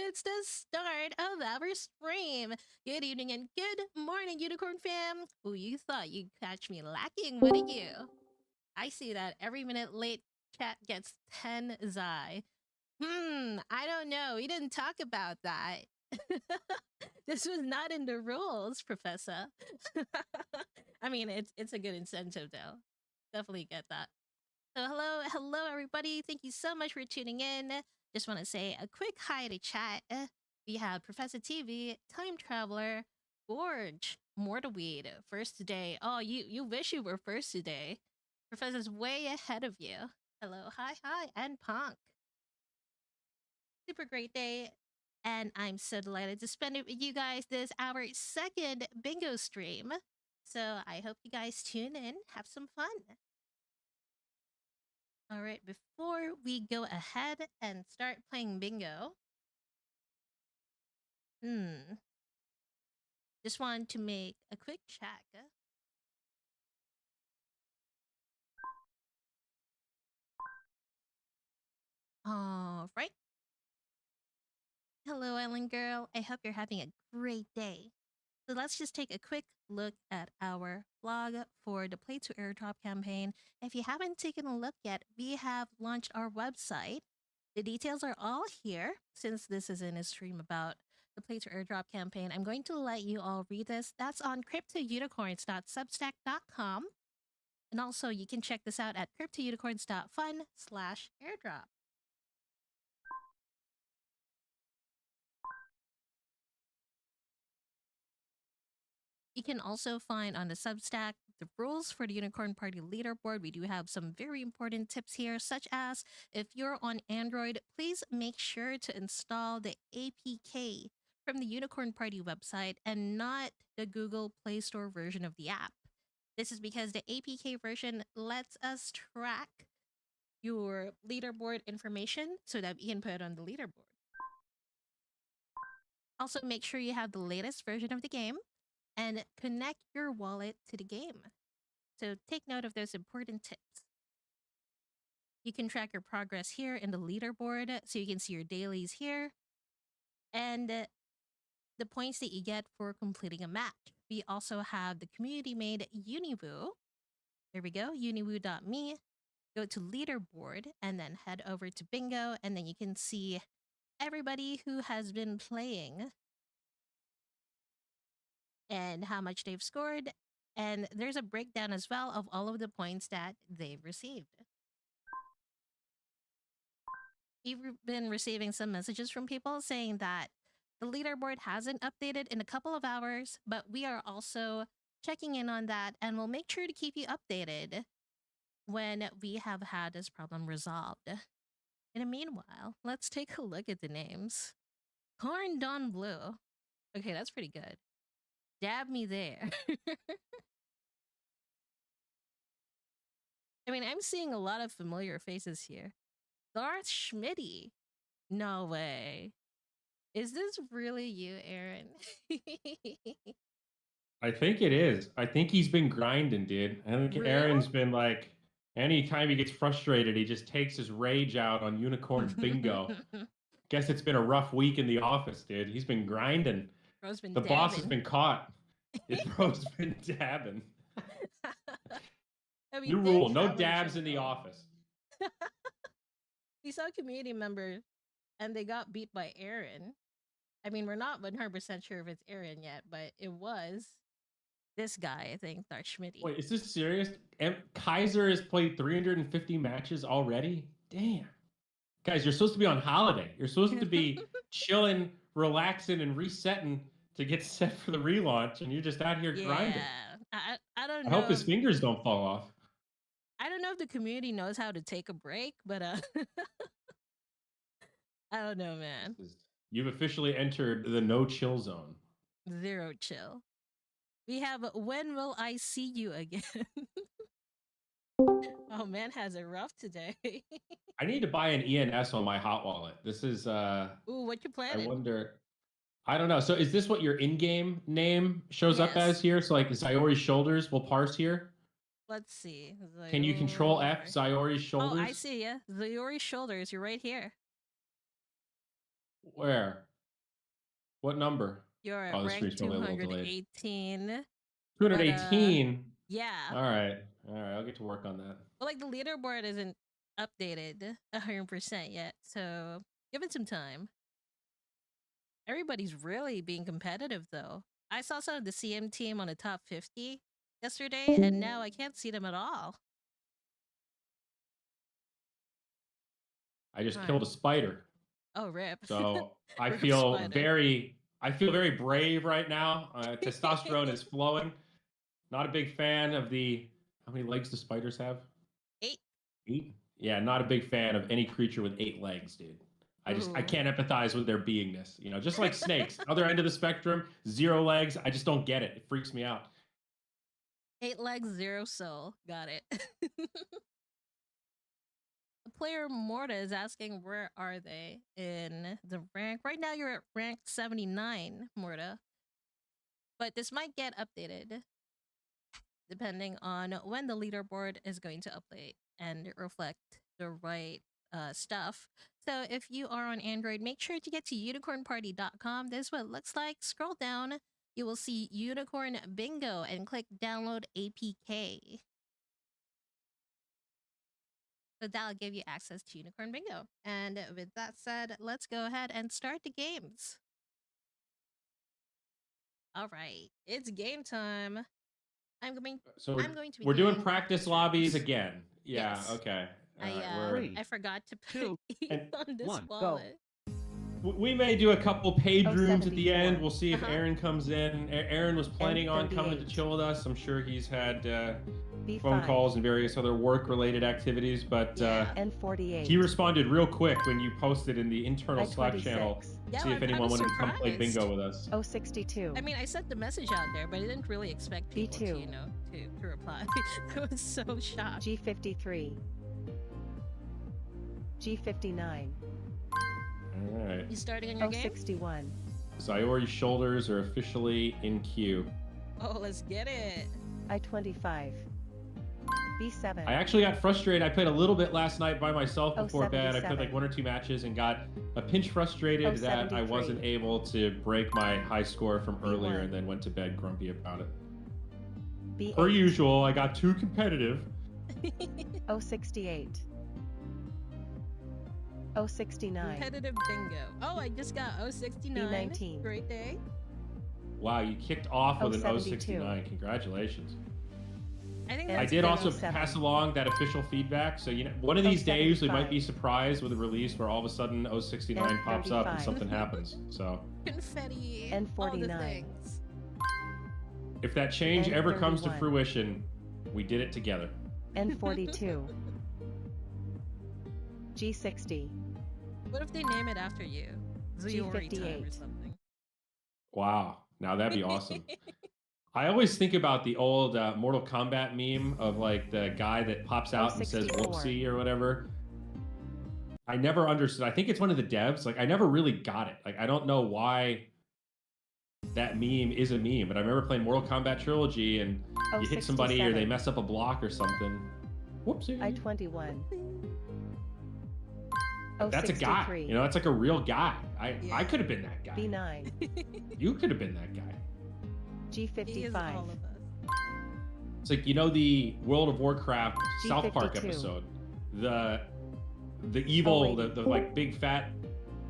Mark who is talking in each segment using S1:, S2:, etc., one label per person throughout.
S1: it's the start of our stream. Good evening and good morning, Unicorn fam. Who you thought you'd catch me lacking, wouldn't you? I see that every minute late chat gets 10 Zai. I don't know. We didn't talk about that. This was not in the rules, Professor. I mean, it's a good incentive though. Definitely get that. So hello everybody. Thank you so much for tuning in. Just want to say a quick hi to chat. We have Professor TV, Time Traveler, Gorge, Mortaweed, first today. Oh, you wish you were first today. Professor's way ahead of you. Hello, hi, and Punk. Super great day. And I'm so delighted to spend it with you guys. This is our second bingo stream. So I hope you guys tune in, have some fun. All right, before we go ahead and start playing bingo, just wanted to make a quick check. All right. Hello, Ellen girl. I hope you're having a great day. So let's just take a quick look at our blog for the Play to Airdrop campaign. If you haven't taken a look yet, we have launched our website. The details are all here. Since this is in a stream about the Play to Airdrop campaign, I'm going to let you all read this. That's on cryptounicorns.substack.com. And also, you can check this out at cryptounicorns.fun/airdrop. You can also find on the Substack the rules for the Unicorn Party leaderboard. We do have some very important tips here, such as if you're on Android, please make sure to install the APK from the Unicorn Party website and not the Google Play Store version of the app. This is because the APK version lets us track your leaderboard information so that we can put it on the leaderboard. Also, make sure you have the latest version of the game and connect your wallet to the game. So take note of those important tips. You can track your progress here in the leaderboard, so you can see your dailies here and the points that you get for completing a match. We also have the community-made Uniwoo. There we go, uniwoo.me. Go to leaderboard and then head over to bingo, and then you can see everybody who has been playing and how much they've scored. And there's a breakdown as well of all of the points that they've received. We've been receiving some messages from people saying that the leaderboard hasn't updated in a couple of hours, but we are also checking in on that, and we'll make sure to keep you updated when we have had this problem resolved. In the meanwhile, let's take a look at the names. Corn Dawn Blue. Okay, that's pretty good. Dab me there. I mean, I'm seeing a lot of familiar faces here. Darth Schmitty. No way. Is this really you, Aaron?
S2: I think it is. I think he's been grinding, dude. I think
S1: Real?
S2: Aaron's been like, anytime he gets frustrated, he just takes his rage out on Unicorn Bingo. Guess it's been a rough week in the office, dude. He's been grinding.
S1: Bro's been
S2: The boss has
S1: dabbing.
S2: been caught. His bro's been dabbing.
S1: We
S2: New
S1: did
S2: rule, no
S1: have a
S2: dabs in the
S1: trickle.
S2: office.
S1: We saw a community member and they got beat by Aaron. I mean, we're not 100% sure if it's Aaron yet, but it was this guy, I think, Darth Schmitty.
S2: Wait, is this serious? Kaiser has played 350 matches already? Damn. Guys, you're supposed to be on holiday. You're supposed to be chilling, relaxing, and resetting to get set for the relaunch, and you're just out here grinding.
S1: I don't
S2: I
S1: know.
S2: hope his fingers don't fall off.
S1: I don't know if the community knows how to take a break, but I don't know, man.
S2: You've officially entered the no chill zone.
S1: Zero chill. We have when will I see you again? Oh, man has it rough today.
S2: I need to buy an ENS on my hot wallet. This is
S1: Ooh, what you planning?
S2: I wonder. I don't know. So is this what your in-game name shows up as here? So like Zyori's shoulders will parse here?
S1: Let's see.
S2: Can you control F Zyori's shoulders?
S1: Oh, I see ya. Zyori's shoulders. You're right here.
S2: Where? What number?
S1: You're at
S2: Oh, this
S1: rank
S2: stream's probably a little delayed.
S1: 218.
S2: 218.
S1: Yeah.
S2: All right. I'll get to work on that.
S1: Well, like the leaderboard isn't updated 100% yet, so give it some time. Everybody's really being competitive though. I saw some of the CM team on the top 50 yesterday, and now I can't see them at all.
S2: I just
S1: All
S2: killed
S1: right.
S2: a spider.
S1: Oh, rip.
S2: So I
S1: Rip
S2: feel
S1: spider.
S2: very brave right now. Testosterone is flowing. Not a big fan of how many legs do spiders have?
S1: 8.
S2: 8? Yeah, not a big fan of any creature with 8 legs, dude. I
S1: Ooh.
S2: can't empathize with their beingness. You know, just like snakes, other end of the spectrum, 0 legs. I just don't get it. It freaks me out.
S1: 8 legs, 0 soul. Got it. Player Morta is asking where are they in the rank. Right now you're at rank 79, Morta. But this might get updated depending on when the leaderboard is going to update and reflect the right stuff. So if you are on Android, make sure to get to unicornparty.com. This is what it looks like. Scroll down. You will see Unicorn Bingo and click download APK. So that'll give you access to Unicorn Bingo. And with that said, let's go ahead and start the games. All right, it's game time. I'm going to be
S2: we're doing practice lobbies again. Yeah,
S1: yes.
S2: okay.
S1: I forgot to put on this wallet.
S2: We may do a couple page rooms at the end. We'll see if Aaron comes in. Aaron was planning on coming to chill with us. I'm sure he's had phone calls and various other work-related activities, but he responded real quick when you posted in the internal Slack channel.
S1: Yeah,
S2: see if anyone wanted to come play bingo with us.
S3: 062.
S1: I mean, I sent the message out there, but I didn't really expect people to, you know, to reply. I was so shocked.
S3: G53. G59.
S2: All right.
S1: You starting on your game?
S3: 061.
S2: Zyori's shoulders are officially in queue.
S1: Oh, let's get it.
S3: I-25. B7.
S2: I actually got frustrated. I played a little bit last night by myself before bed. I
S3: 077.
S2: played like 1 or 2 matches and got a pinch frustrated that I
S3: 073.
S2: wasn't able to break my high score from earlier and then went to bed grumpy about it.
S3: B8.
S2: Per usual, I got too competitive.
S3: 068. 069.
S1: Competitive bingo. Oh, I just got 069.
S3: B19.
S1: Great day.
S2: Wow, you kicked off with an
S3: 072.
S2: 069. Congratulations.
S1: I think
S2: I
S1: that's
S2: did
S1: good.
S2: also
S3: 007.
S2: pass along that official feedback. So, you know, one of these days we might
S3: 075.
S2: be surprised with a release where all of a sudden 069 pops up and
S3: 035.
S2: something happens. So,
S1: Confetti.
S3: And
S1: all the
S3: 49.
S1: things.
S2: if that change
S3: And
S2: ever comes to
S3: 31.
S2: fruition, we did it together.
S3: N42. G60.
S1: What if they name it after you? Zyori time or
S3: G58.
S1: something.
S2: Wow. Now that'd be awesome. I always think about the old Mortal Kombat meme of like the guy that pops out and says
S3: 064.
S2: whoopsie or whatever. I never understood. I think it's one of the devs. Like I never really got it. Like I don't know why that meme is a meme, but I remember playing Mortal Kombat Trilogy and you hit somebody or they
S3: 067.
S2: mess up a block or something. Whoopsie.
S3: I-21.
S2: That's a guy.
S3: 063.
S2: You know, that's like a real guy. I
S1: Yeah.
S2: could have been that guy.
S3: B9.
S2: You could have been that guy.
S1: He is
S3: G55.
S1: all of us.
S2: It's like, you know, the World of Warcraft South Park
S3: G52.
S2: episode. The evil, the
S3: 084.
S2: like big fat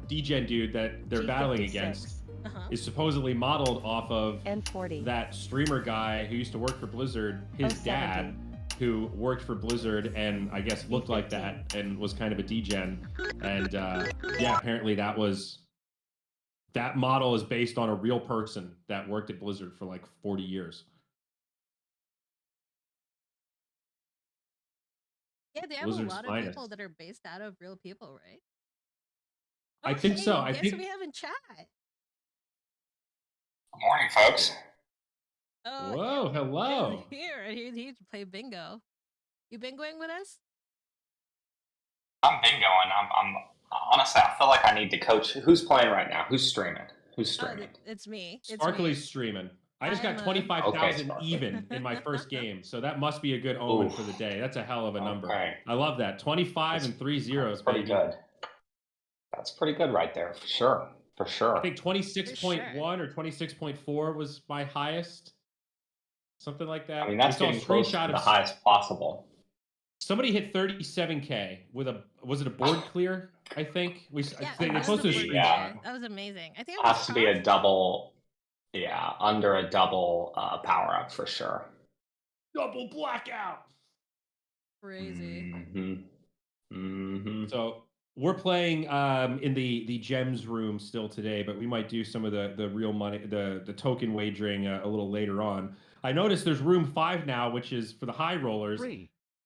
S2: degen dude that they're battling against
S1: Uh-huh.
S2: is supposedly modeled off of
S3: N40.
S2: that streamer guy who used to work for Blizzard, his
S3: 070.
S2: dad, who worked for Blizzard and I guess looked like
S3: B15.
S2: that and was kind of a degen. And yeah, apparently that model is based on a real person that worked at Blizzard for like 40 years.
S1: Yeah, they have
S2: Blizzard's
S1: a lot of people
S2: finest.
S1: that are based out of real people, right?
S2: I think
S1: hey,
S2: so. I
S1: guess
S2: think
S1: we have in chat.
S4: Good morning, folks.
S1: Oh,
S2: Whoa,
S1: yeah,
S2: hello.
S1: Here, he's here to play bingo. You bingoing with us?
S4: I'm bingoing. I'm honestly, I feel like I need to coach. Who's playing right now? Who's streaming? Who's streaming?
S1: It's me. It's
S2: Sparkly's
S1: me.
S2: streaming. I just
S1: I'm
S2: got
S1: a-
S2: 25,000
S4: Okay, Sparkly.
S2: even in my first game, so that must be a good omen
S4: Oof.
S2: for the day. That's a hell of a number.
S4: Okay.
S2: I love that. 25 and 3 zeros,
S4: That's pretty
S2: baby.
S4: good. That's pretty good right there, for sure. for
S2: I
S4: sure.
S2: think 26.1 or 26.4 was my highest. Something like that.
S4: I mean, that's
S2: we saw a
S4: getting close
S2: screenshot
S4: to
S2: of
S4: the highest possible.
S2: somebody hit 37K with was it a board clear? I think
S1: Yeah,
S2: they
S1: it was
S2: posted a
S1: a
S4: Yeah.
S2: screenshot.
S1: That was amazing. I think it was
S4: Has to be a
S1: powerful.
S4: double, yeah, under a double power up for sure.
S2: Double blackout.
S1: Crazy.
S2: So we're playing in the gems room still today, but we might do some of the real money, the token wagering a little later on. I noticed there's room 5 now, which is for the high rollers.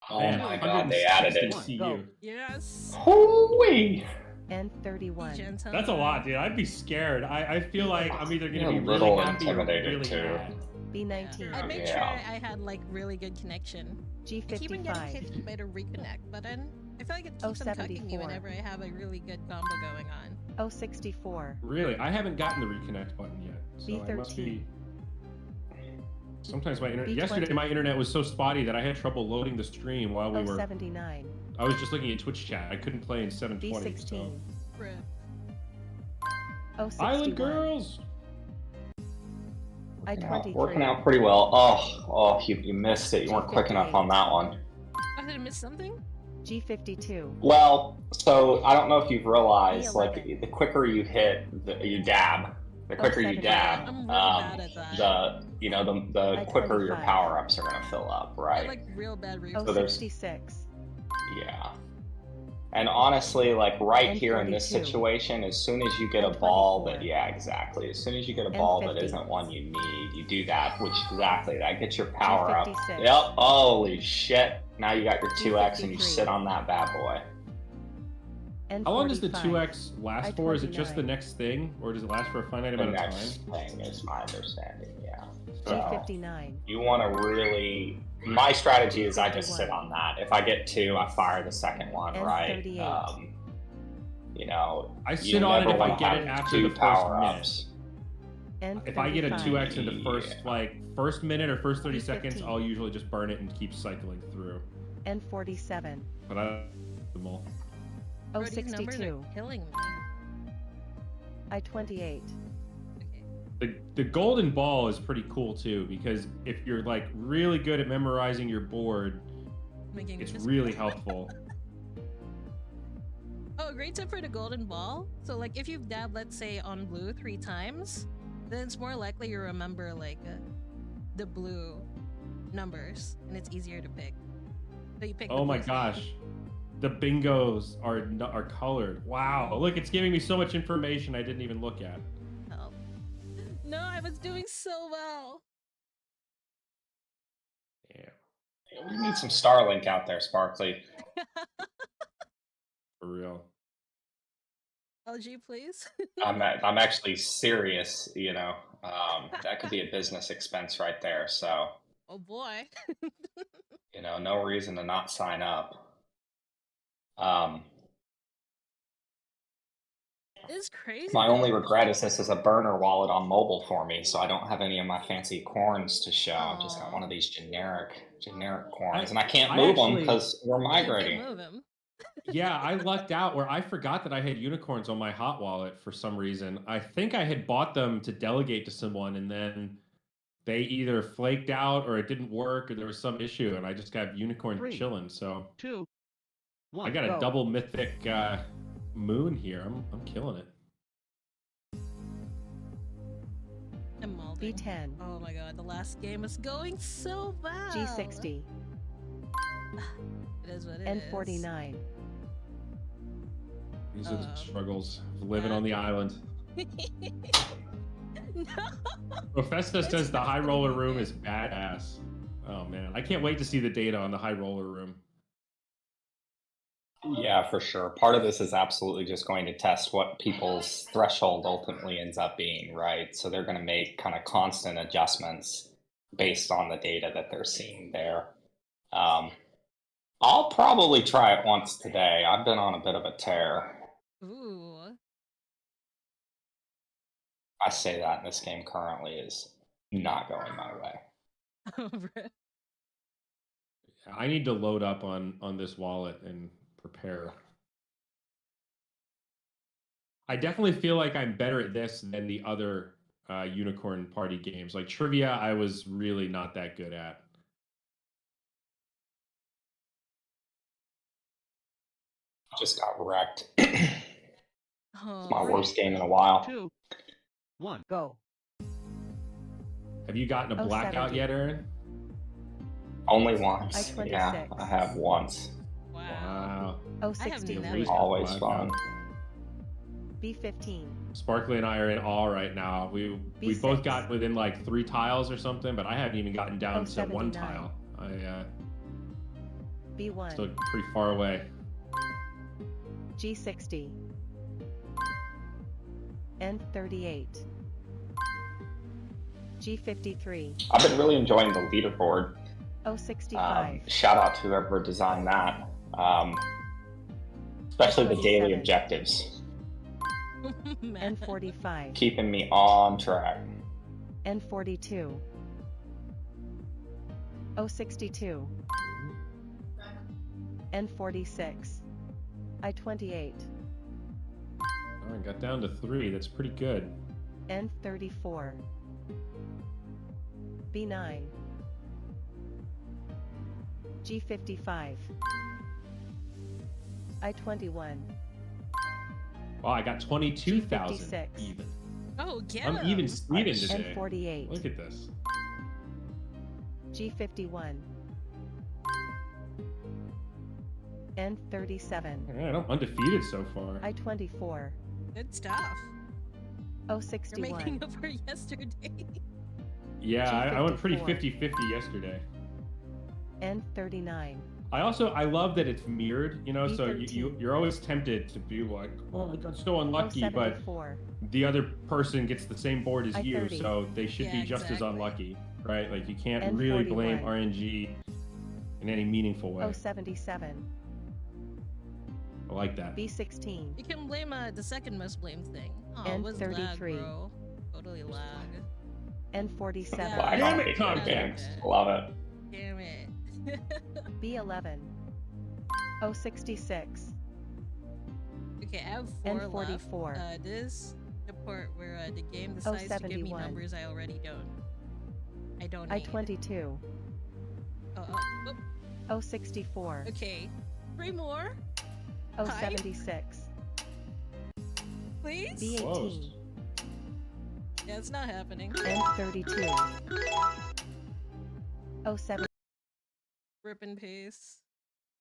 S4: Oh
S2: And
S4: my god, they added it.
S2: 160 CU.
S1: Yes.
S4: Holy!
S3: And 31.
S2: That's a lot, dude. I'd be scared. I feel like I'm either going to be
S4: a
S2: really
S4: little
S2: happy or
S4: intimidated,
S2: really
S4: too.
S2: mad.
S3: B19.
S1: I'd make
S4: Yeah.
S1: sure I had like really good connection. I keep on getting
S3: G55.
S1: hit by the reconnect button. I feel like it keeps on cucking me
S3: 074.
S1: whenever I have a really good combo going on.
S3: 064.
S2: Really, I haven't gotten the reconnect button yet. So I must be. Sometimes my internet.
S3: B20.
S2: Yesterday, my internet was so spotty that I had trouble loading the stream while we were.
S3: 079.
S2: I was just looking at Twitch chat. I couldn't play in 720.
S3: B16.
S2: So.
S1: Bruh.
S3: 061.
S2: Island Girls.
S3: I-23.
S4: Working out pretty well. Oh, you missed it. You weren't quick enough on that one.
S1: Oh, did I miss something?
S3: G52.
S4: Well, so I don't know if you've realized, like,
S3: B11.
S4: the quicker you hit, you dab. The quicker you
S3: 079.
S4: dab,
S1: I'm really bad at that.
S4: the quicker your
S3: I-25.
S4: power ups are gonna fill up,
S1: I
S4: right?
S1: like real bad reflex.
S4: So there's-
S3: 066.
S4: Yeah. And honestly, like right here in this
S3: N42.
S4: situation, as soon as you get a
S3: N24.
S4: ball that, yeah, exactly. As soon as you get a ball that
S3: N50.
S4: isn't one you need, you do that, which exactly, that gets your power up.
S3: G56.
S4: Yep, holy shit. Now you got your 2x and you
S3: G53.
S4: sit on that bad boy.
S3: And
S2: How long does the
S3: 45.
S2: 2x last for? Is it just the
S3: I-29.
S2: next thing, or does it last for a finite
S4: The
S2: amount of time?
S4: next thing is my understanding, yeah. So
S3: G59.
S4: you want to really. My strategy is I just sit on that. If I get 2, I fire the second one, right?
S3: N38.
S4: You know,
S2: I
S4: you
S2: sit on it
S4: never
S2: if I
S4: wanna
S2: get
S4: have
S2: it after
S4: 2
S2: the first
S4: power
S2: minute.
S4: ups.
S3: And
S2: If I get a 2x in the first
S4: Yeah.
S2: first minute or first 30
S3: B15.
S2: seconds, I'll usually just burn it and keep cycling through.
S3: And 47.
S2: But I them all.
S1: Bro, these numbers are
S3: 062.
S1: killing me.
S3: I-28.
S1: Okay.
S2: The golden ball is pretty cool too, because if you're like really good at memorizing your board,
S1: Making
S2: it's
S1: this-
S2: really helpful.
S1: Oh, a great tip for the golden ball. So, like, if you've dabbed, let's say, on blue 3 times, then it's more likely you remember, like, the blue numbers, and it's easier to pick. So you pick the
S2: Oh my
S1: blue
S2: gosh. The bingos are colored. Wow. Look, it's giving me so much information I didn't even look at.
S1: Help. No, I was doing so well.
S2: Yeah,
S4: We need some Starlink out there, Sparkly.
S2: for real.
S1: LG, please.
S4: I'm actually serious, you know. That could be a business expense right there. So,
S1: Oh boy.
S4: you know, no reason to not sign up.
S1: It's crazy.
S4: My only
S1: though.
S4: regret is this is a burner wallet on mobile for me, so I don't have any of my fancy corns to show. I've just got
S1: Aw.
S4: one of these generic corns, and I can't
S2: I
S4: move them
S2: actually-
S4: because we're
S1: You can't
S4: migrating.
S1: move him.
S2: Yeah, I lucked out where I forgot that I had unicorns on my hot wallet for some reason. I think I had bought them to delegate to someone, and then they either flaked out or it didn't work or there was some issue, and I just got unicorn
S5: 3,
S2: chilling. So
S5: 2, 1.
S2: I got a
S3: go.
S2: double mythic moon here. I'm killing it.
S1: I'm molding.
S3: B10.
S1: Oh my god, the last game is going so well.
S3: G60.
S1: It is what it
S3: And
S1: is.
S3: 49.
S2: These are the
S1: Um,
S2: struggles of living
S1: yeah.
S2: on the island.
S1: No.
S2: Professa
S1: It's
S2: says the
S1: not
S2: high
S1: gonna
S2: roller
S1: be
S2: room
S1: good.
S2: is badass. Oh man, I can't wait to see the data on the high roller room.
S4: Yeah, for sure. Part of this is absolutely just going to test what people's threshold ultimately ends up being, right? So they're going to make kind of constant adjustments based on the data that they're seeing there. I'll probably try it once today. I've been on a bit of a tear.
S1: Ooh.
S4: I say that, and this game currently is not going my way.
S2: I need to load up on this wallet and prepare. I definitely feel like I'm better at this than the other Unicorn Party games. Like trivia, I was really not that good at.
S4: Just got wrecked.
S1: Oh,
S4: My
S1: right.
S4: worst game in a while.
S3: 2, 1, go.
S2: Have you gotten a
S3: Oh,
S2: blackout
S3: 70.
S2: yet, Aaron?
S4: Only once.
S3: I-26.
S4: Yeah, I have once.
S1: Wow.
S2: Wow.
S3: Oh,
S1: I have
S3: 63.
S1: never.
S4: Always
S2: Blackout.
S4: fun.
S3: B15.
S2: Sparkly and I are in all right now. We both
S3: B6.
S2: got within like 3 tiles or something, but I haven't even gotten down to 1
S3: 79.
S2: tile. I
S3: B1.
S2: still pretty far away.
S3: G60. N38. G53.
S4: I've been really enjoying the leaderboard.
S3: Oh, 65.
S4: Shout out to whoever designed that. Especially the daily
S3: 27.
S4: objectives.
S1: Man.
S3: N45.
S4: Keeping me on track.
S3: N42. Oh, 62. N46. I-28.
S2: Oh, I got down to 3. That's pretty good.
S3: N34. B9. G55. I-21.
S2: Wow, I got 22,000
S3: G56.
S2: even.
S1: Oh, get
S2: I'm even
S1: him.
S2: Steven today.
S3: N48.
S2: Look at this.
S3: G51. N37.
S2: All right, I'm undefeated so far.
S3: I-24.
S1: Good stuff.
S3: Oh,
S1: You're
S3: 61.
S1: making up for yesterday.
S2: Yeah, I went pretty
S3: G54.
S2: 50-50 yesterday.
S3: N39.
S2: I love that it's mirrored, you know, so
S3: B13.
S2: you're always tempted to be like, oh, I got so
S3: Oh,
S2: unlucky, but
S3: 74.
S2: the other person gets the same board as you,
S3: I-30.
S2: so they should be
S1: Yeah,
S2: just as
S1: exactly.
S2: unlucky, right? Like you can't
S3: N41.
S2: really blame RNG in any meaningful way.
S3: Oh, 77.
S2: I like that.
S3: B16.
S1: You can blame the second most blamed thing. Oh,
S3: And
S1: was lag,
S3: 33.
S1: bro. Totally lag.
S3: N47.
S1: Yeah.
S2: Damn it,
S4: Big
S2: Tom
S4: games.
S1: Ken.
S4: Love it.
S1: Damn it.
S3: B11. Oh, 66.
S1: Okay, I have 4 left.
S3: N44.
S1: This the part where the game decides to give me
S3: 71.
S1: numbers I already don't. I don't need.
S3: I-22.
S1: Oh.
S3: Oh, 64.
S1: Okay. 3 more,
S3: Oh,
S1: Hi.
S3: 76.
S1: please.
S3: B18.
S2: Close.
S1: Yeah, it's not happening.
S3: N32. Oh, 7.
S1: Rip and paste.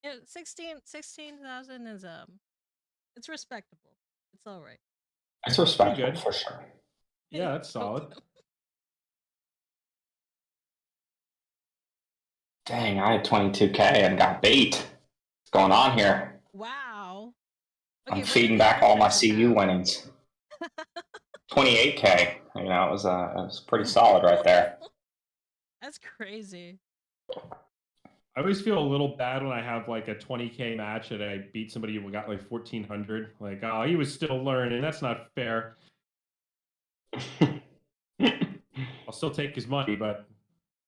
S1: Yeah, 16,000 is it's respectable. It's all right.
S4: It's respectful
S2: good.
S4: for sure.
S2: Yeah, that's solid.
S4: Dang, I had 22K and got bait. What's going on here?
S1: Wow.
S4: I'm
S1: where
S4: feeding
S1: did the
S4: back all my
S1: other
S4: CU
S1: person
S4: winnings. 28K. You know, it was pretty solid right there.
S1: That's crazy.
S2: I always feel a little bad when I have like a 20K match and I beat somebody who got like 1,400. Like, oh, he was still learning. That's not fair. I'll still take his money, but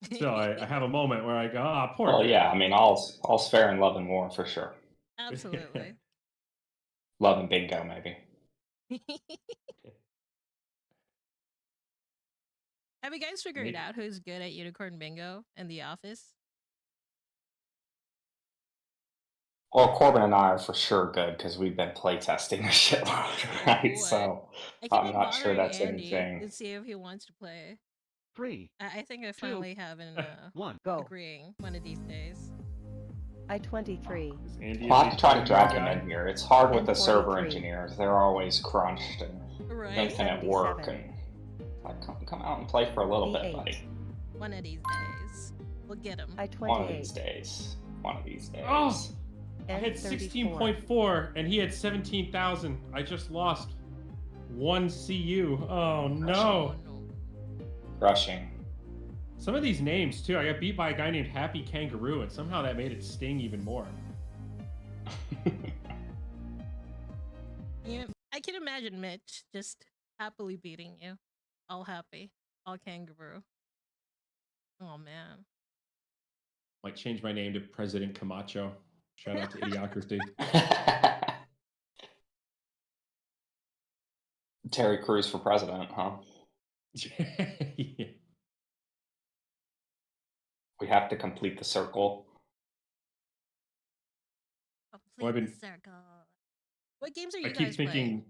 S2: still, I have a moment where I go, ah, poor
S4: Well,
S2: guy.
S4: yeah, I mean, all's fair in love and war for sure.
S1: Absolutely.
S4: Love and bingo, maybe.
S1: Have you guys figured
S2: Me-
S1: out who's good at Unicorn Bingo in the office?
S4: Well, Corbin and I are for sure good because we've been playtesting a shitload, right?
S1: What?
S4: So
S1: I can
S4: I'm
S1: be
S4: not sure
S1: bothering
S4: that's
S1: Andy
S4: anything.
S1: to see if he wants to play.
S3: 3.
S1: I think I finally have an
S3: 1. Go.
S1: agreeing one of these days.
S3: I-23.
S2: Is Andy
S4: We'll
S2: a
S4: have to
S2: big
S4: try to
S2: bingo
S4: drag
S2: guy?
S4: him in here. It's hard with the server
S3: N43.
S4: engineers. They're always crunched and
S1: Right?
S4: making it work.
S3: 77.
S4: And like, come out and play for a little bit,
S3: B8.
S4: buddy.
S1: One of these days. We'll get him.
S4: One of these
S3: I-28.
S4: days. One of these days.
S2: Oh! I had
S3: N34.
S2: 16.4 and he had 17,000. I just lost 1 CU. Oh no.
S4: Crushing.
S2: Some of these names too. I got beat by a guy named Happy Kangaroo and somehow that made it sting even more.
S1: Yeah, I can imagine Mitch just happily beating you. All happy. All kangaroo. Oh man.
S2: Might change my name to President Camacho. Shout out to Idiocracy.
S4: Terry Crews for president, huh?
S2: Yeah.
S4: We have to complete the circle.
S1: Complete
S2: Well,
S1: the circle. What games are you
S2: I keep
S1: guys
S2: thinking.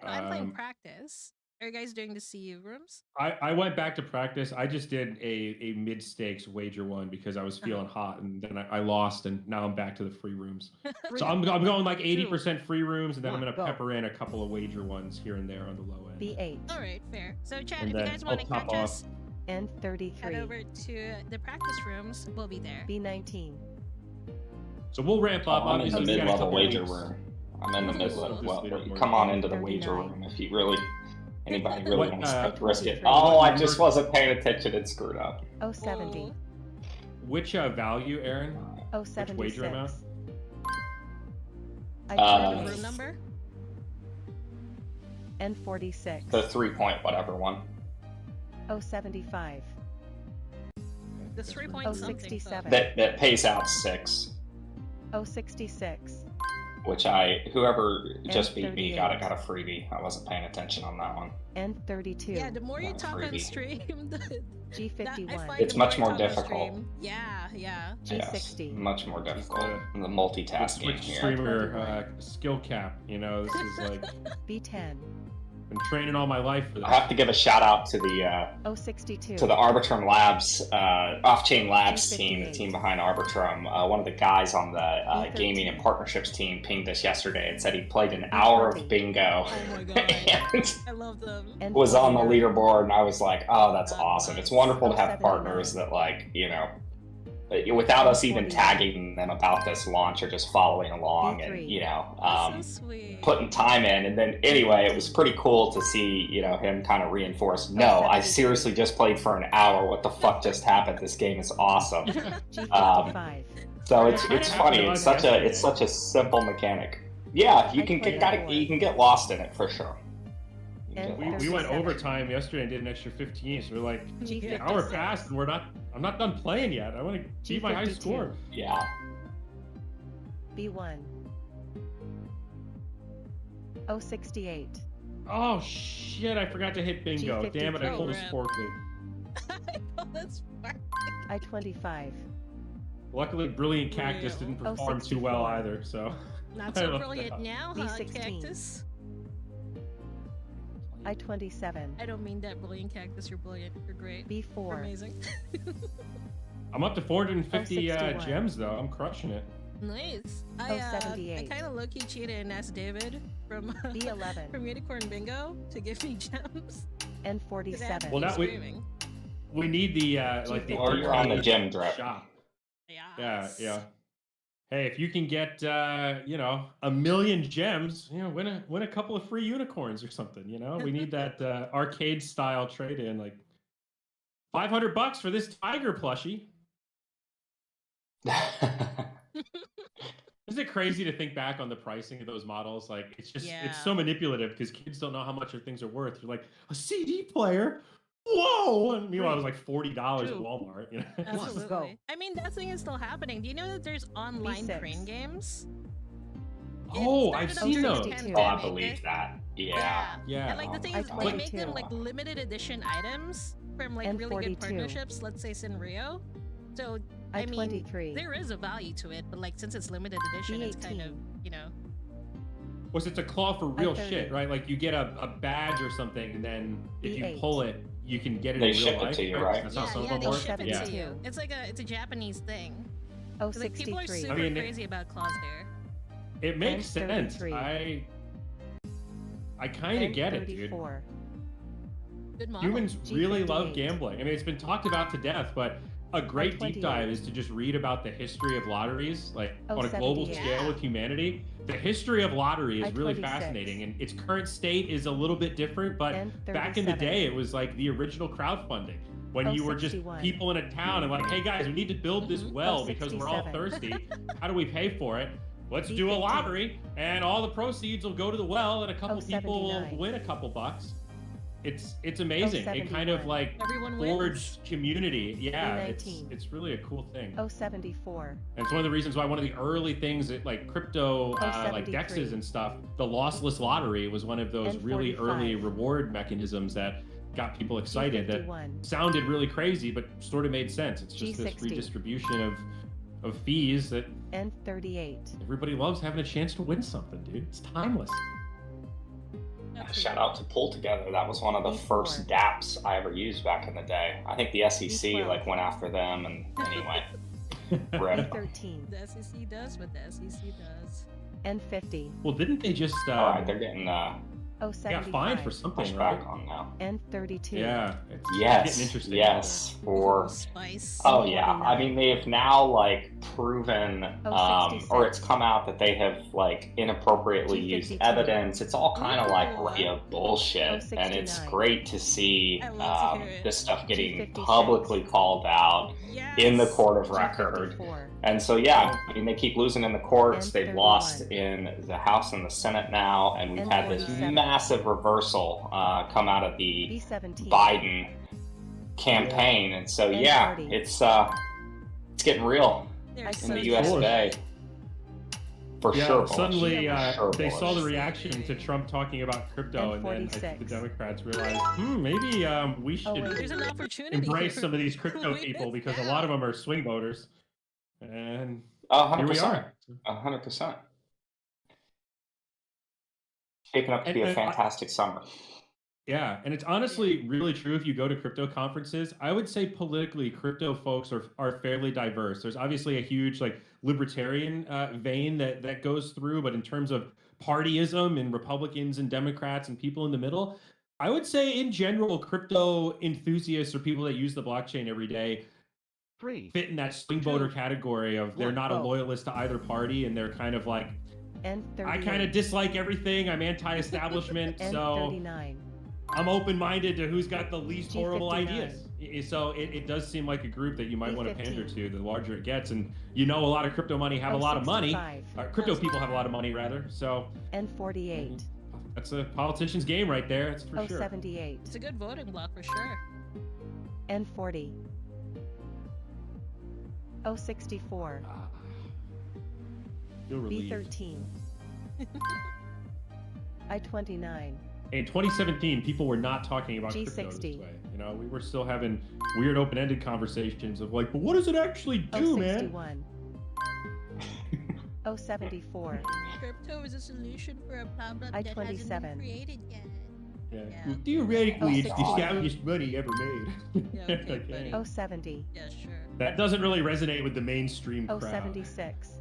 S1: playing? I'm playing practice. Are you guys doing the CU rooms?
S2: I went back to practice. I just did a mid stakes wager one because I was feeling hot, and then I lost, and now I'm back to the free rooms. So I'm going like 80% free rooms, and then I'm gonna
S3: Go.
S2: pepper in a couple of wager ones here and there on the low end.
S3: B8
S1: All right, fair. So, chat,
S2: And
S1: if you
S2: then
S1: guys
S2: I'll
S1: want to
S2: top
S1: catch
S2: off.
S1: us,
S3: and
S1: head
S3: 33.
S1: over to the practice rooms. We'll be there.
S3: B19.
S2: So we'll ramp up.
S4: I'm in the
S2: Obviously, we got a
S4: mid-level
S2: couple
S4: wager
S2: weeks.
S4: room. I'm in the
S1: Ooh.
S4: mid-level. Well,
S2: Leaderboard.
S4: come on into the wager
S3: 39.
S4: room if you really, anybody really
S2: What,
S4: wants to risk it.
S3: 23.
S4: Oh, I
S2: What
S4: just
S2: number?
S4: wasn't paying attention and screwed up.
S3: 070.
S2: Which value, Aaron?
S3: 076.
S2: wager amount?
S3: I
S4: Uh,
S1: The
S3: 20.
S1: room number?
S3: and 46.
S4: The 3-point whatever one.
S3: 075.
S1: The 3 point something.
S3: 067.
S4: That pays out 6,
S3: 066.
S4: which whoever just beat me
S3: 38.
S4: got a freebie. I wasn't paying attention on that one.
S3: and 32.
S1: Yeah, the more you
S4: Not
S1: talk on
S4: freebie.
S1: stream,
S3: G51.
S1: I find
S4: It's
S1: the
S4: much
S1: more
S4: more
S1: you talk on
S4: difficult.
S1: stream- Yeah, yeah.
S4: Yes,
S3: G60.
S4: much more difficult.
S2: the-
S4: The multitasking
S2: Switch
S4: here.
S2: streamer skill cap. You know, this is like
S3: B10.
S2: been training all my life for
S4: I
S2: this.
S4: have to give a shout out to the
S3: 062.
S4: Arbitrum Labs, off-chain labs team, the
S3: 58.
S4: team behind Arbitrum. One of the guys on the
S3: B13.
S4: gaming and partnerships team pinged us yesterday and said he played an hour of bingo
S1: Oh my god.
S4: and
S1: I love them.
S3: and
S4: was on the
S3: 49.
S4: leaderboard. And I was like, oh, that's
S1: God
S4: awesome.
S1: bless.
S4: It's wonderful to have
S3: 79.
S4: partners that, like, without us even
S3: 49.
S4: tagging them about this launch or just following along and,
S3: B3.
S1: That's so sweet.
S4: putting time in. And then anyway, it was pretty cool to see, him kind of reinforce, no, I
S3: 72.
S4: seriously just played for an hour. What the fuck just happened? This game is awesome.
S3: G55.
S4: So it's
S2: I
S4: funny.
S2: had
S4: It's
S2: fun
S4: such a simple mechanic. Yeah, you
S3: I
S4: can
S3: played
S4: get
S3: that
S4: you
S3: one.
S4: can get lost in it for sure. You can
S3: And
S4: get
S2: We
S4: lost.
S2: went
S3: 37.
S2: overtime yesterday and did an extra 15. So we're like,
S3: G56.
S2: an hour passed and I'm not done playing yet. I want to beat my high
S3: G52.
S2: score.
S4: Yeah.
S3: B1. 068.
S2: Oh shit! I forgot to hit bingo.
S3: G52.
S2: Damn it! I
S1: Oh,
S2: pulled a
S1: rip.
S2: Sporkly.
S1: Oh, that's smart.
S3: I-25.
S2: Luckily, Brilliant Cactus
S1: Real.
S2: didn't perform too well
S3: 64.
S2: either. So
S1: Not
S2: I
S1: so
S2: love
S1: brilliant
S2: that.
S1: now, huh,
S3: B16.
S1: Cactus?
S3: I-27.
S1: I don't mean that brilliant Cactus. You're brilliant. You're great. You're
S3: B4.
S1: amazing.
S2: I'm up to 450
S3: 061.
S2: gems though. I'm crushing it.
S1: Nice. I
S3: 078.
S1: kind of low-key cheated and asked David from
S3: B11.
S1: from Unicorn Bingo to give me gems.
S3: and
S1: 'Cause I had to
S3: 47.
S2: Well,
S1: keep
S2: now we-
S1: screaming.
S2: We need the like the
S4: Or you're on the
S2: arcade
S4: gym drip.
S2: shop. Yeah,
S1: Yes.
S2: yeah. Hey, if you can get 1,000,000 gems, win a couple of free unicorns or something. We need that arcade style trade in, like $500 for this tiger plushie. Isn't it crazy to think back on the pricing of those models? Like it's so manipulative because kids don't know how much their things are worth. You're like a CD player. Whoa! And meanwhile, it was like $40 at
S1: True.
S2: Walmart.
S1: Absolutely.
S3: Go.
S1: I mean, that thing is still happening. Do you know that there's online
S3: B6.
S1: crane games?
S2: Oh,
S1: It
S2: I've
S1: started
S2: seen
S1: after
S2: those.
S1: the
S3: 52.
S4: Oh, I
S1: pandemic.
S4: believe that. Yeah.
S2: Yeah.
S1: And like the thing
S3: I
S1: is, they
S3: played
S1: make them
S3: too.
S1: like limited edition items from like
S3: And
S1: really
S3: 42.
S1: good partnerships. Let's say Sinrio. So I mean,
S3: I-23.
S1: there is a value to it, but like since it's limited edition, it's kind of
S3: B18.
S2: Was it's a claw for real
S3: I-30.
S2: shit, right? Like you get a badge or something, and then if you
S3: B8.
S2: pull it, you can get it
S4: They
S2: in real
S4: ship it
S2: life.
S4: to you, right?
S2: That's how some
S1: yeah,
S2: of
S1: they
S2: them work.
S1: ship it
S2: Yeah.
S1: to you.
S3: 72.
S1: It's a Japanese thing. Like, people are
S3: 063.
S1: super
S2: I mean,
S1: crazy about claws there.
S2: It makes
S3: And
S2: sense.
S3: 33.
S2: I kind of
S3: and
S2: get it, dude.
S3: 34.
S1: Good model.
S2: Humans really love
S3: G58.
S2: gambling. I mean, it's been talked about to death, but a great deep
S3: I-28.
S2: dive is to just read about the history of lotteries, like
S3: Oh,
S2: on a global
S3: 78.
S2: scale
S1: Yeah.
S2: with humanity. The history of lottery is really
S3: I-26.
S2: fascinating, and its current state is a little bit different, but
S3: And
S2: back in the
S3: 37.
S2: day, it was like the original crowdfunding. When
S3: Oh,
S2: you were just
S3: 61.
S2: people in a town and like, hey guys, we need to build this
S1: Mhm.
S2: well
S3: Oh,
S2: because we're all
S3: 67.
S2: thirsty. How do we pay for it? Let's do a
S3: B15.
S2: lottery, and all the proceeds will go to the well, and a couple
S3: Oh,
S2: people will
S3: 79.
S2: win a couple bucks. it's amazing. It kind of
S3: 071.
S2: like
S1: Everyone wins.
S2: forged community. Yeah, it's
S3: 019.
S2: really a cool thing.
S3: 074.
S2: And it's one of the reasons why one of the early things that like crypto, like
S3: 073.
S2: dexes and stuff, the lossless lottery was one of those really early
S3: N45.
S2: reward mechanisms that got people excited. That
S3: G51.
S2: sounded really crazy, but sort of made sense. It's just this
S3: G60.
S2: redistribution of fees that
S3: N38.
S2: everybody loves having a chance to win something, dude. It's timeless.
S4: Shout out to Pull Together. That was one of the first dApps I ever used back in the day. I think the SEC
S3: B12.
S4: like went after them, and anyway, rip.
S3: B13.
S1: The SEC does what the SEC does.
S3: N50.
S2: Well, didn't they just
S4: All right, they're getting
S2: got fined for
S3: 075.
S2: something,
S4: pushed
S2: right?
S4: back on now.
S3: N32.
S2: Yeah, it's
S4: Yes,
S2: getting interesting.
S4: yes, for
S1: Spice.
S4: oh yeah. I
S3: 49.
S4: mean, they've now like proven, or
S3: 066.
S4: it's come out that they have like inappropriately used
S3: G52.
S4: evidence. It's all kind of like
S1: Ooh.
S4: real bullshit, and it's
S3: 069.
S4: great to see
S1: I love to hear it.
S4: this stuff getting
S3: G56.
S4: publicly called out
S1: Yes.
S4: in the court of record.
S3: G54.
S4: And so, yeah, I mean, they keep losing in the courts. They've
S3: N31.
S4: lost in the House and the Senate now, and we've had this
S3: N47.
S4: massive reversal come out of the
S3: B17.
S4: Biden campaign. And so, yeah,
S3: N30.
S4: it's getting real
S1: They're
S3: I
S4: in
S1: so
S4: the
S3: Of
S4: U.S.
S2: course.
S4: today. For
S2: Yeah,
S4: sure. bullish.
S2: suddenly
S3: Yeah,
S4: for sure
S2: they saw the
S4: bullish.
S2: reaction to Trump talking about crypto, and then I think the
S3: N46.
S2: Democrats realized, maybe we should
S3: wait.
S1: There's an opportunity.
S2: embrace
S1: here.
S2: some of these crypto
S1: We
S2: people
S1: missed
S2: because a
S1: out.
S2: lot of them are swing voters. And
S4: 100%.
S2: here we are.
S4: 100%. Shaping up to be a
S2: And
S4: fantastic summer.
S2: yeah, and it's honestly really true if you go to crypto conferences. I would say politically, crypto folks are fairly diverse. There's obviously a huge like libertarian vein that goes through, but in terms of partyism and Republicans and Democrats and people in the middle, I would say in general, crypto enthusiasts or people that use the blockchain every day fit in that swing voter category of they're not a
S3: Vote.
S2: loyalist to either party, and they're kind of like,
S3: N38.
S2: I kind of dislike everything. I'm anti-establishment, so
S3: N39.
S2: I'm open-minded to who's got the least horrible
S3: G59.
S2: ideas. So it does seem like a group that you might want to pander
S3: G15.
S2: to the larger it gets. And you know, a lot of crypto money have a lot of money.
S3: 065.
S2: Crypto people have a lot of money, rather. So
S3: N48.
S2: that's a politician's game right there. That's for sure.
S3: 078.
S1: It's a good voting block for sure.
S3: N40. 064.
S2: Feel relieved.
S3: B13. I29.
S2: In 2017, people were not talking about crypto this
S3: G60.
S2: way. You know, we were still having weird open-ended conversations of like, but what does it actually do, man?
S3: 061. 074.
S1: Crypto is a solution for a problem that hasn't
S3: I-27.
S1: been created yet.
S2: Yeah.
S1: Yeah.
S2: Well, theoretically, it's the
S3: 061.
S2: soundest money ever made.
S1: Yeah, okay, buddy.
S3: 070.
S1: Yeah, sure.
S2: That doesn't really resonate with the mainstream crowd.
S3: 076.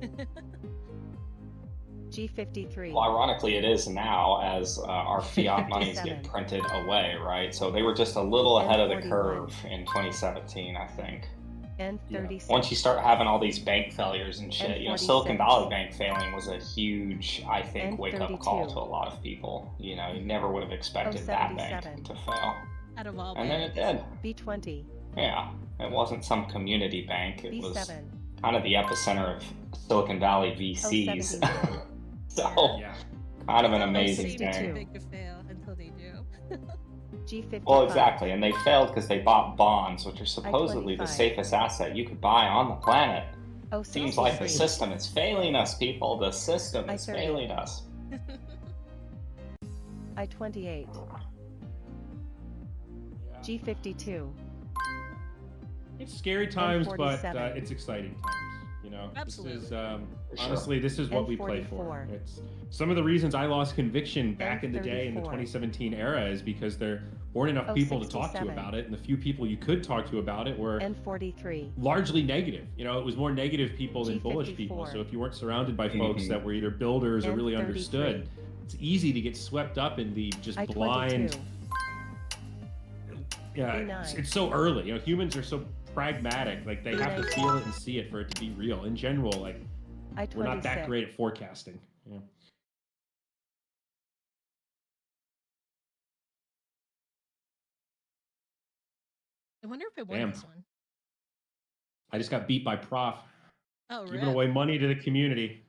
S3: G53.
S4: Well, ironically, it is now as our fiat monies
S3: 57.
S4: get printed away, right? So they were just a little ahead of the
S3: N41.
S4: curve in 2017, I think.
S3: N36.
S4: Once you start having all these bank failures and shit, you know, Silicon
S3: N46.
S4: Valley Bank failing was a huge, I think, wake-up call
S3: N32.
S4: to a lot of people. You know, you never would have expected that bank
S3: 077.
S4: to fail.
S1: Out of all
S4: And then it
S1: banks.
S4: did.
S3: B20.
S4: Yeah. It wasn't some community bank. It was
S3: B7.
S4: kind of the epicenter of Silicon Valley VCs.
S3: 079.
S4: So,
S2: Yeah.
S4: kind of an
S1: Those
S4: amazing
S1: seem
S4: thing.
S1: too big to fail until they do.
S3: G55.
S4: Well, exactly, and they failed because they bought bonds, which are supposedly the
S3: I-25.
S4: safest asset you could buy on the planet.
S3: 063.
S4: Seems like the system is failing us, people. The system is
S3: I-30.
S4: failing us.
S3: I-28. G52.
S2: It's scary times, but
S3: N47.
S2: it's exciting times. You know,
S1: Absolutely.
S2: This is
S4: sure.
S2: honestly, this is what we play for.
S3: N44.
S2: It's some of the reasons I lost conviction back in the day in the
S3: N34.
S2: 2017 era is because there weren't enough people to talk to
S3: 067.
S2: about it, and the few people you could talk to about it were
S3: N43.
S2: largely negative. You know, it was more negative people than bullish people.
S3: G54.
S2: So if you weren't surrounded by folks
S4: Mhm.
S2: that were either builders or really
S3: N33.
S2: understood, it's easy to get swept up in the just
S3: I-22.
S2: blind. Yeah,
S3: B9.
S2: it's so early. You know, humans are so pragmatic. Like they have to
S3: B19.
S2: feel it and see it for it to be real. In general, like
S3: I-26.
S2: we're not that great at forecasting. Yeah.
S1: I wonder if I won
S2: Damn.
S1: this one.
S2: I just got beat by Prof.
S1: Oh,
S2: Giving
S1: really?
S2: away money to the community.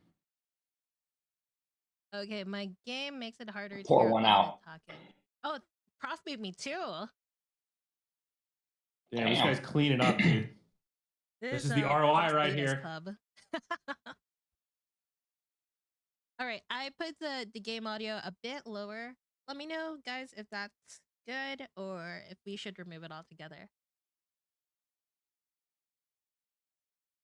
S1: Okay, my game makes it harder to
S4: Pour
S1: hear
S4: one
S1: all
S4: out.
S1: the talking. Oh, Prof beat me too.
S2: Damn, this
S4: Damn.
S2: guy's cleaning up, dude. This is the ROI
S1: Prof
S2: right
S1: beat us
S2: here.
S1: Club. All right, I put the game audio a bit lower. Let me know, guys, if that's good or if we should remove it altogether.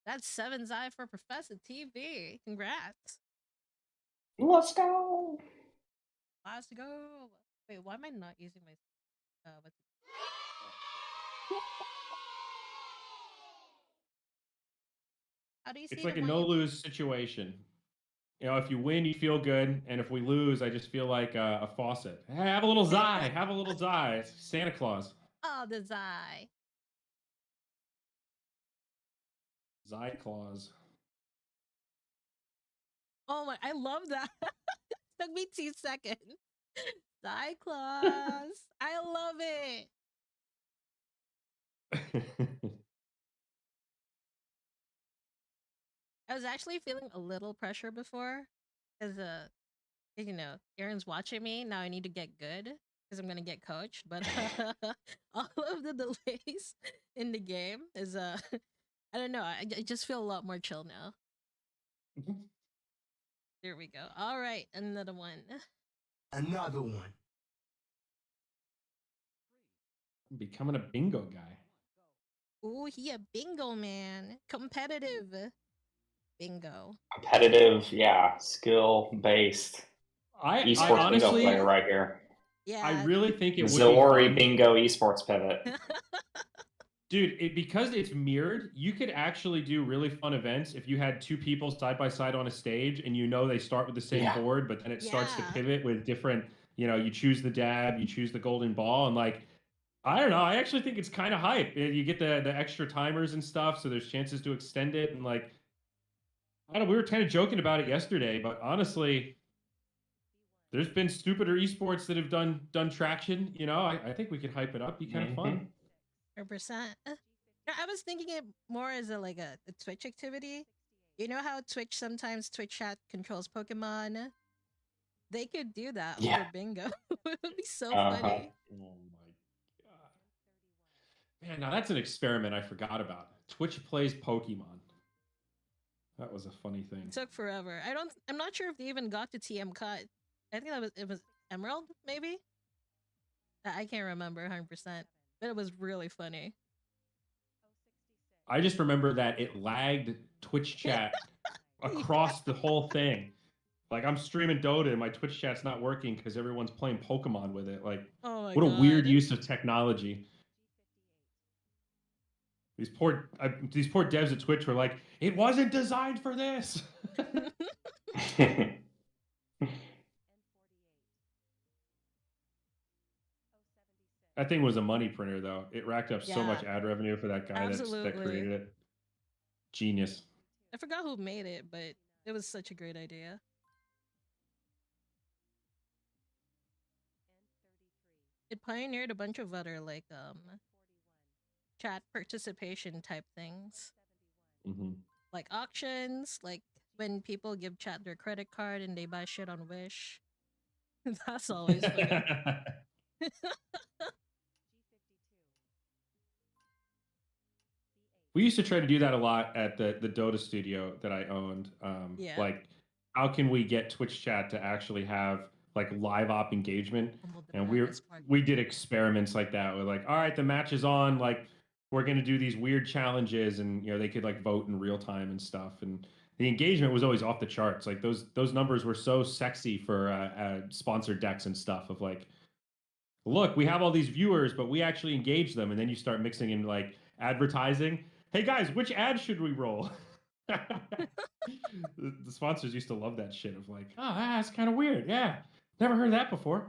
S1: That's 7's eye for Professor TV. Congrats.
S4: Let's go.
S1: Let's go. Wait, why am I not using my what's it? How do you see
S2: It's like
S1: the
S2: a
S1: volume?
S2: no-lose situation. You know, if you win, you feel good, and if we lose, I just feel like a faucet. Hey, have a little Zy. Have a little Zy. It's Santa Claus.
S1: Oh, the Zy.
S2: Zy Claus.
S1: Oh my, I love that. Took me 2 seconds. Zy Claus. I love it. I was actually feeling a little pressure before because you know, Aaron's watching me. Now I need to get good because I'm gonna get coached. But all of the delays in the game is I don't know. I just feel a lot more chill now. There we go. All right, another one.
S5: Another one.
S2: I'm becoming a bingo guy.
S1: Ooh, he a bingo man. Competitive bingo.
S4: Competitive, yeah, skill based
S2: I
S4: esports bingo
S2: honestly,
S4: player right here.
S1: Yeah.
S2: I really think it would be
S4: Zyori
S2: fun.
S4: bingo esports pivot.
S2: Dude, because it's mirrored, you could actually do really fun events if you had 2 people side by side on a stage and you know they start with the same
S4: Yeah.
S2: board, but then it starts to
S1: Yeah.
S2: pivot with different, you know, you choose the dab, you choose the golden ball, and like, I don't know, I actually think it's kind of hype. You get the extra timers and stuff, so there's chances to extend it, and like, I don't know, we were kind of joking about it yesterday, but honestly, there's been stupider esports that have done traction. You know, I think we could hype it up, be kind of fun.
S1: 100%. I was thinking it more as a Twitch activity. You know how Twitch sometimes Twitch chat controls Pokemon? They could do that
S4: Yeah.
S1: over bingo. It would be so
S4: Uh-huh.
S1: funny.
S2: Oh my god. Man, now that's an experiment I forgot about. Twitch plays Pokemon. That was a funny thing.
S1: It took forever. I'm not sure if they even got to TM cut. I think it was Emerald, maybe? I can't remember 100%. But it was really funny.
S2: I just remember that it lagged Twitch chat across the whole thing. Like, I'm streaming Dota and my Twitch chat's not working because everyone's playing Pokemon with it. Like,
S1: Oh my
S2: what a
S1: god.
S2: weird use of technology. These poor devs at Twitch were like, it wasn't designed for this. That thing was a money printer, though. It racked up so much ad revenue for that guy that created it. Genius.
S1: I forgot who made it, but it was such a great idea. It pioneered a bunch of other chat participation type things.
S2: Mm-hmm.
S1: Like auctions, like when people give chat their credit card and they buy shit on Wish. That's always funny.
S2: We used to try to do that a lot at the Dota studio that I owned.
S1: Yeah.
S2: Like, how can we get Twitch chat to actually have like live op engagement? And we did experiments like that. We're like, all right, the match is on. Like, we're gonna do these weird challenges, and you know they could like vote in real time and stuff. And the engagement was always off the charts. Like those numbers were so sexy for sponsored decks and stuff. Of like, look, we have all these viewers, but we actually engage them. And then you start mixing in like advertising. Hey guys, which ad should we roll? The sponsors used to love that shit of like, oh, that's kind of weird. Yeah, never heard that before.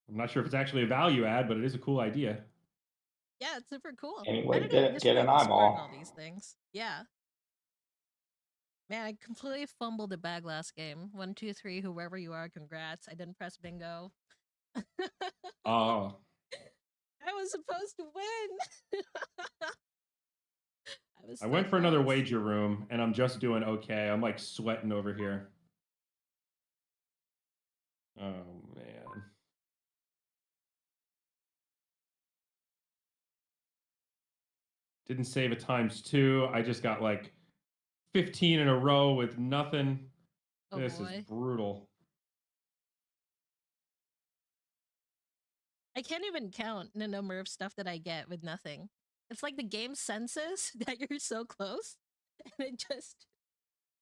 S2: I'm not sure if it's actually a value add, but it is a cool idea.
S1: Yeah, it's super cool.
S4: Anyway,
S1: I don't know,
S4: get an eyeball.
S1: all these things. Yeah. Man, I completely fumbled the bag last game. 1, 2, 3, whoever you are, congrats. I didn't press bingo.
S2: Oh.
S1: I was supposed to win.
S2: I went for another wager room, and I'm just doing okay. I'm like sweating over here. Oh man. Didn't save a ×2. I just got like 15 in a row with nothing.
S1: Oh,
S2: This is
S1: boy.
S2: brutal.
S1: I can't even count the number of stuff that I get with nothing. It's like the game senses that you're so close, and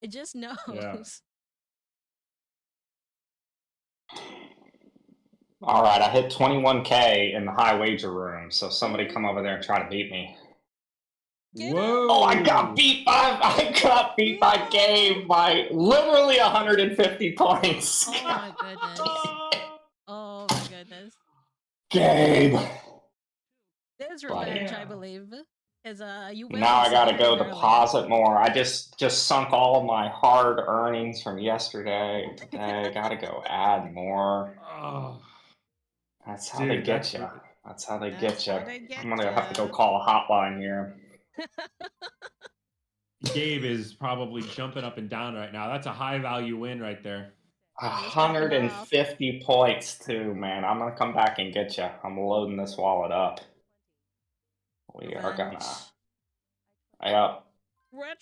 S1: it just knows.
S2: Yeah.
S4: All right, I hit 21K in the high wager room, so somebody come over there and try to beat me.
S1: Get
S2: Whoa!
S4: Oh, I got beat by Gabe by literally 150 points.
S1: Oh my goodness. Oh my goodness.
S4: Gabe.
S1: There's revenge, I
S2: Yeah.
S1: believe. Because you went
S4: Now
S1: and
S4: I gotta go
S1: celebrated earlier.
S4: deposit more. I just sunk all of my hard earnings from yesterday. Today, gotta go add more.
S2: Oh,
S4: That's how
S2: dude,
S4: they get
S2: that's
S4: you.
S2: really-
S4: That's how they
S1: That's
S4: get you.
S1: how they get
S4: I'm gonna have to go
S1: ya.
S4: call a hotline here.
S2: Gabe is probably jumping up and down right now. That's a high value win right there.
S4: 150 points too, man. I'm gonna come back and get you. I'm loading this wallet up. We are gonna. Yep.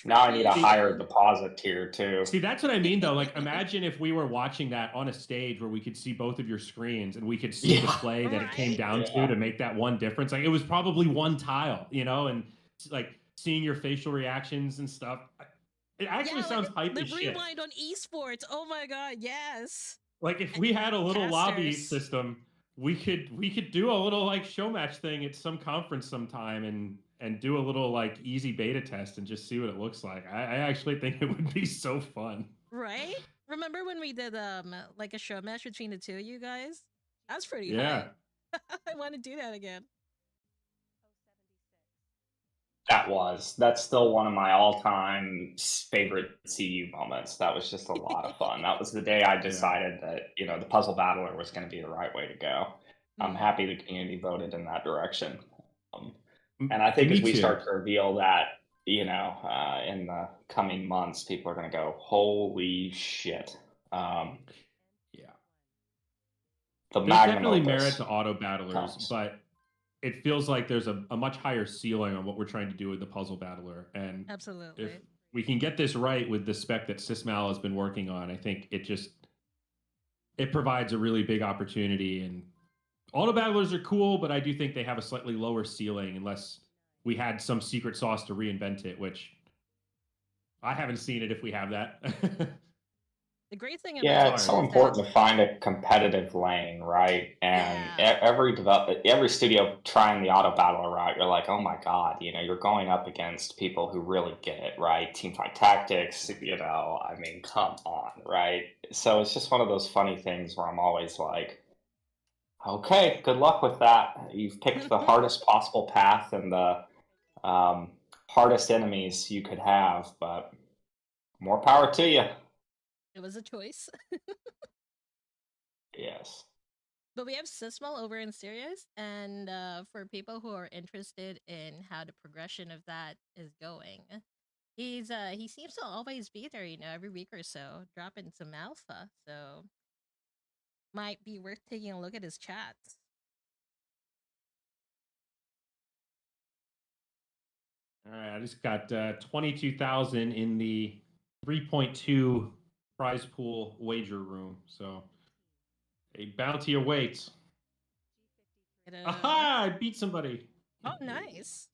S4: Now I need a higher deposit tier too.
S2: See, that's what I mean though. Like, imagine if we were watching that on a stage where we could see both of your screens and we could see the play that it came down to make that one difference. Like, it was probably one tile, you know, and like seeing your facial reactions and stuff. It actually sounds hype as shit.
S1: The rewind on esports. Oh my god, yes.
S2: Like, if we had a little lobby system, we could do a little like show match thing at some conference sometime and do a little like easy beta test and just see what it looks like. I actually think it would be so fun.
S1: Right? Remember when we did like a show match between the two of you guys? That's pretty
S2: Yeah.
S1: hype. I want to do that again.
S4: That's still one of my all-time favorite CU moments. That was just a lot of fun. That was the day I decided that, you know, the puzzle battler was going to be the right way to go. I'm happy the community voted in that direction. And I think as we start to reveal that, you know, in the coming months, people are going to go, holy shit.
S2: Yeah.
S4: There's
S2: definitely merit to auto battlers, but it feels like there's a much higher ceiling on what we're trying to do with the puzzle battler. And
S1: absolutely,
S2: if we can get this right with the spec that Sysmal has been working on, I think it provides a really big opportunity. And auto battlers are cool, but I do think they have a slightly lower ceiling unless we had some secret sauce to reinvent it, which I haven't seen it if we have that.
S1: The great thing about
S4: it's so important to find a competitive lane, right? And every studio trying the auto battler route, you're like, oh my god, you know, you're going up against people who really get it, right? Teamfight Tactics, you know, I mean, come on, right? So it's just one of those funny things where I'm always like, okay, good luck with that. You've picked the hardest possible path and the hardest enemies you could have, but more power to you.
S1: It was a choice.
S4: Yes.
S1: But we have Sysmal over in Sirius, and for people who are interested in how the progression of that is going, he seems to always be there, you know, every week or so, dropping some alpha. So might be worth taking a look at his chats.
S2: All right, I just got 22,000 in the 3.2 prize pool wager room. So a bounty awaits. Aha! I beat somebody.
S1: Oh, nice.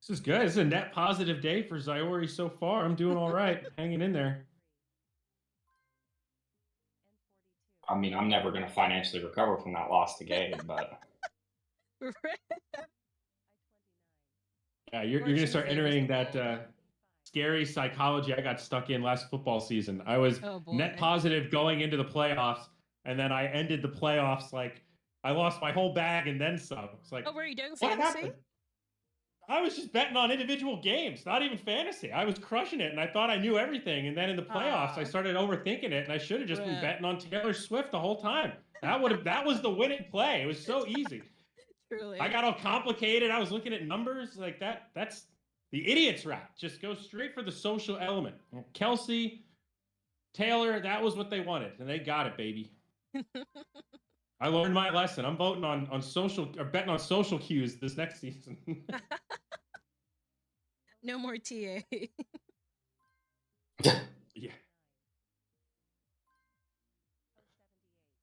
S2: This is good. This is a net positive day for Zyori so far. I'm doing all right, hanging in there.
S4: I mean, I'm never going to financially recover from that loss to Gabe, but...
S2: Yeah, you're going to start entering that scary psychology I got stuck in last football season. I was net positive going into the playoffs, and then I ended the playoffs like I lost my whole bag and then some. It's like,
S1: oh, were you doing
S2: what
S1: fantasy?
S2: happened? I was just betting on individual games, not even fantasy. I was crushing it, and I thought I knew everything. And then in the playoffs, I started overthinking it, and I should have just been betting on Taylor Swift the whole time. That was the winning play. It was so easy.
S1: Truly.
S2: I got all complicated. I was looking at numbers like that. That's the idiot's route. Just go straight for the social element. Kelsey, Taylor, that was what they wanted, and they got it, baby. I learned my lesson. I'm voting on social or betting on social cues this next season.
S1: No more TA.
S2: Yeah.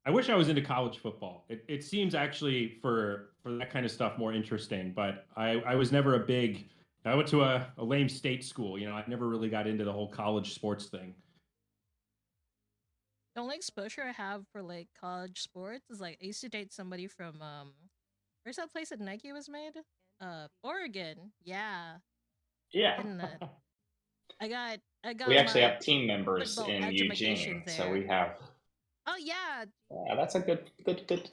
S2: I wish I was into college football. It seems actually for that kind of stuff more interesting, but I was never a big. I went to a lame state school. You know, I never really got into the whole college sports thing.
S1: The only exposure I have for like college sports is like I used to date somebody from where's that place that Nike was made? Oregon. Yeah.
S4: Yeah.
S1: And I got
S4: We actually
S1: my
S4: have team members
S1: football
S4: in Eugene,
S1: edumacation
S4: so
S1: there.
S4: we have.
S1: Oh yeah.
S4: That's a good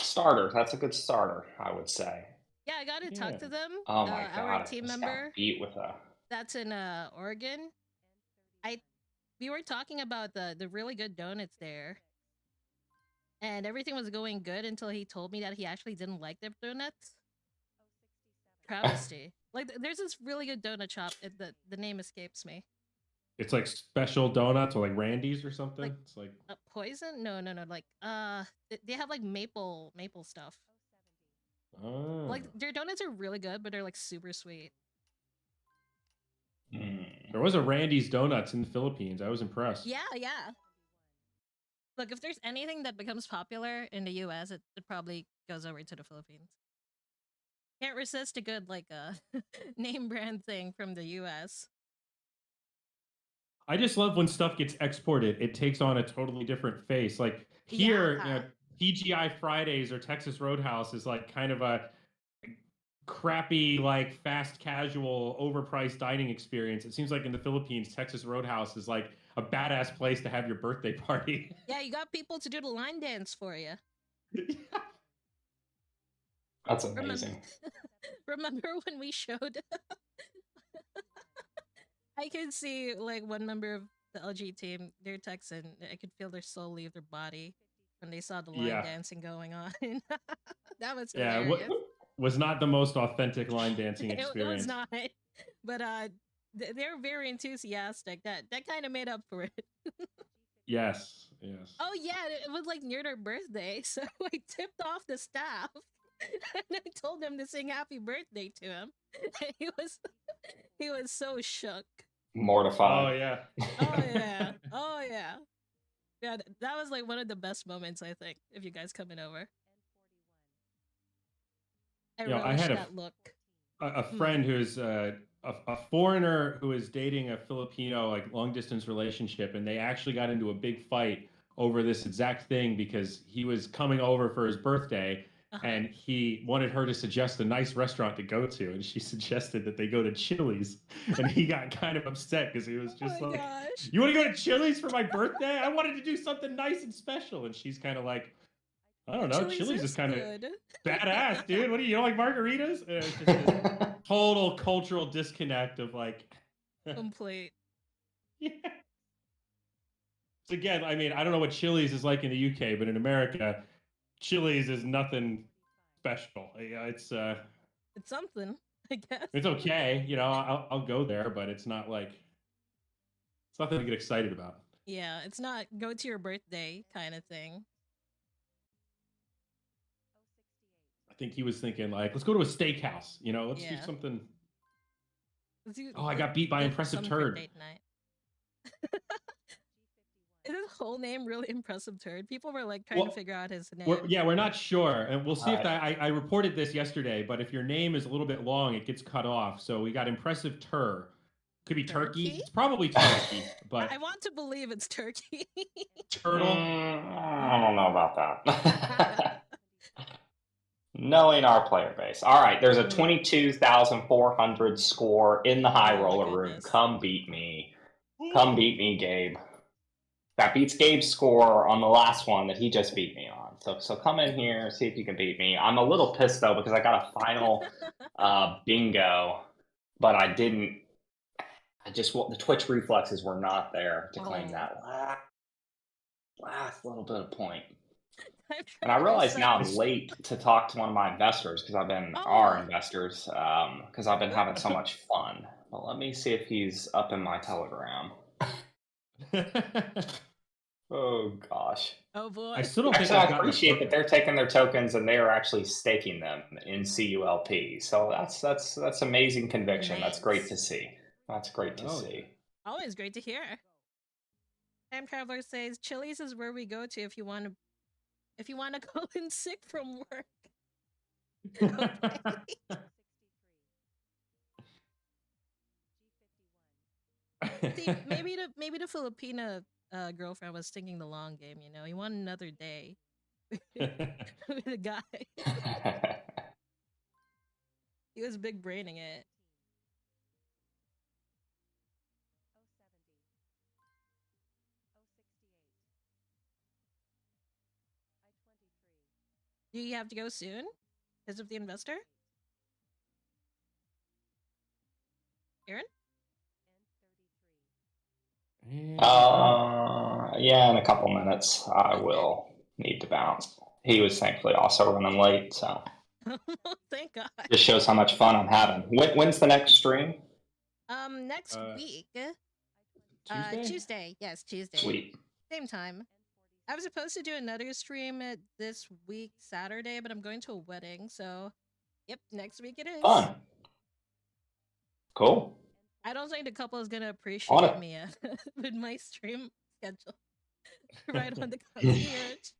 S4: starter. That's a good starter, I would say.
S1: Yeah, I got to talk to
S2: Yeah.
S1: them.
S4: Oh my
S1: Our
S4: God! I
S1: team
S4: just got
S1: member
S4: beat with a.
S1: that's in Oregon. We were talking about the really good donuts there. And everything was going good until he told me that he actually didn't like their donuts. Travesty. Like there's this really good donut shop. The name escapes me.
S2: It's like special donuts or like Randy's or something.
S1: Like-
S2: It's like
S1: Poison? No. Like they have like maple stuff.
S2: oh.
S1: Like their donuts are really good, but they're like super sweet.
S2: There was a Randy's Donuts in the Philippines. I was impressed.
S1: Yeah. Look, if there's anything that becomes popular in the US, it probably goes over to the Philippines. Can't resist a good like name brand thing from the US.
S2: I just love when stuff gets exported. It takes on a totally different face. Like here,
S1: Yeah.
S2: you know, TGI Fridays or Texas Roadhouse is like kind of a crappy, like fast casual, overpriced dining experience. It seems like in the Philippines, Texas Roadhouse is like a badass place to have your birthday party.
S1: Yeah, you got people to do the line dance for you.
S4: That's amazing.
S1: Remember when we showed? I could see like one member of the LG team, they're Texan. I could feel their soul leave their body when they saw the line
S2: Yeah.
S1: dancing going on. That was
S2: Yeah,
S1: hilarious.
S2: was not the most authentic line dancing
S1: It was
S2: experience.
S1: not, but they're very enthusiastic. That kind of made up for it.
S2: Yes.
S1: Oh yeah, it was like near their birthday, so I tipped off the staff and I told them to sing happy birthday to him. He was so shook.
S4: Mortified.
S2: Oh yeah.
S1: Oh yeah. Yeah, that was like one of the best moments, I think, if you guys coming over. I
S2: You know, I
S1: relished
S2: had
S1: that look.
S2: a friend who's a foreigner who is dating a Filipino like long distance relationship, and they actually got into a big fight over this exact thing because he was coming over for his birthday and he wanted her to suggest a nice restaurant to go to, and she suggested that they go to Chili's, and he got kind of upset because he was just like,
S1: gosh.
S2: "You want to go to Chili's for my birthday? I wanted to do something nice and special," and she's kind of like, I don't know. Chili's is kind of badass, dude. What do you know, like margaritas? It's just this total cultural disconnect of like
S1: Complete.
S2: Yeah. So again, I mean, I don't know what Chili's is like in the UK, but in America, Chili's is nothing special. Yeah, it's
S1: something, I guess.
S2: it's okay. You know, I'll go there, but it's not like it's nothing to get excited about.
S1: Yeah, it's not go to your birthday kind of thing.
S2: I think he was thinking like, let's go to a steakhouse. You know, let's do
S1: Yeah.
S2: something.
S1: Do-
S2: Oh, I got beat by
S1: do
S2: Impressive
S1: something for
S2: Turd.
S1: date night. Is his whole name really Impressive Turd? People were like trying to figure out his name.
S2: We're not sure, and we'll see if that. I reported this yesterday, but if your name is a little bit long, it gets cut off. So we got Impressive Tur. Could be turkey. It's probably turkey, but
S1: I want to believe it's turkey.
S2: turtle.
S4: I don't know about that. Knowing our player base. All right, there's a 22,400 score in the high roller room. Come beat me. Come beat me, Gabe. That beats Gabe's score on the last one that he just beat me on. So come in here, see if you can beat me. I'm a little pissed though because I got a final bingo, but I didn't. The Twitch reflexes were not there to claim that last little bit of point. And I realize now I'm late to talk to one of my investors because I've been our investors because I've been having so much fun. But let me see if he's up in my Telegram. Oh gosh.
S1: Oh boy.
S2: I still don't think
S4: Actually,
S2: I've
S4: I
S2: gotten a
S4: appreciate that
S2: token.
S4: they're taking their tokens and they are actually staking them in CULP. So that's amazing conviction. That's great to
S1: Nice.
S4: see. That's great to
S2: Oh, yeah.
S4: see.
S1: Always great to hear. Time Traveler says Chili's is where we go to if you want to call in sick from work. Okay. See, maybe the Filipina girlfriend was thinking the long game. You know, he wanted another day with a guy. He was big braining it. Do you have to go soon because of the investor, Aaron?
S4: Yeah, in a couple minutes, I
S1: Okay.
S4: will need to bounce. He was thankfully also running late, so
S1: Thank God.
S4: just shows how much fun I'm having. When's the next stream?
S1: Next week,
S2: Tuesday?
S1: Tuesday. Yes, Tuesday.
S4: Sweet.
S1: Same time. I was supposed to do another stream this week, Saturday, but I'm going to a wedding, so yep, next week it is.
S4: Fun. Cool.
S1: I don't think the couple is gonna
S4: On
S1: appreciate
S4: it.
S1: me with my stream schedule right on the concierge.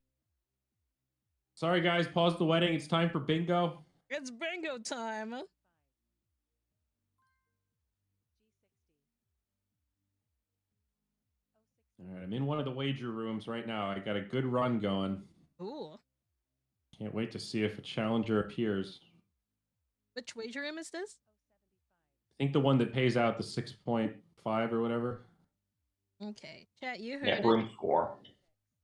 S2: Sorry, guys. Pause the wedding. It's time for bingo.
S1: It's bingo time.
S2: All right, I'm in one of the wager rooms right now. I got a good run going.
S1: Ooh,
S2: Can't wait to see if a challenger appears.
S1: which wager room is this?
S2: I think the one that pays out the 6.5 or whatever.
S1: Okay, chat, you heard
S4: Yeah,
S1: it.
S4: room 4.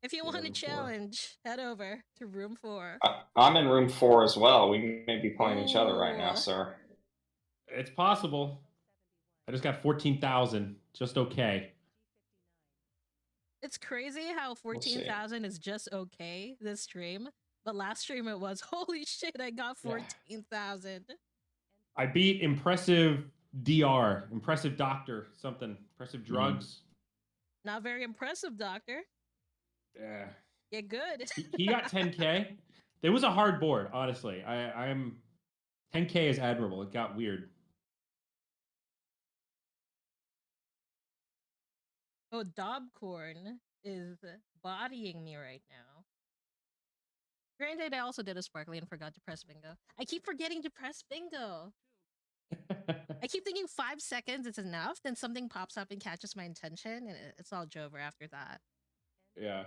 S1: If you
S2: Yeah,
S1: want a
S2: room 4.
S1: challenge, head over to room 4.
S4: I'm in room 4 as well. We may be playing each other right now,
S1: Ooh.
S4: sir.
S2: It's possible. I just got 14,000. Just okay.
S1: It's crazy how
S4: We'll see.
S1: 14,000 is just okay this stream, but last stream it was holy shit, I got 14,000.
S2: I beat impressive DR, impressive doctor, something, impressive drugs.
S1: Not very impressive, doctor.
S2: Yeah.
S1: Get good.
S2: He got 10K. It was a hard board, honestly. I'm 10K is admirable. It got weird.
S1: Oh, Dobcorn is bodying me right now. Granted, I also did a sparkly and forgot to press bingo. I keep forgetting to press bingo. I keep thinking 5 seconds is enough, then something pops up and catches my attention, and it's all over after that.
S2: Yeah.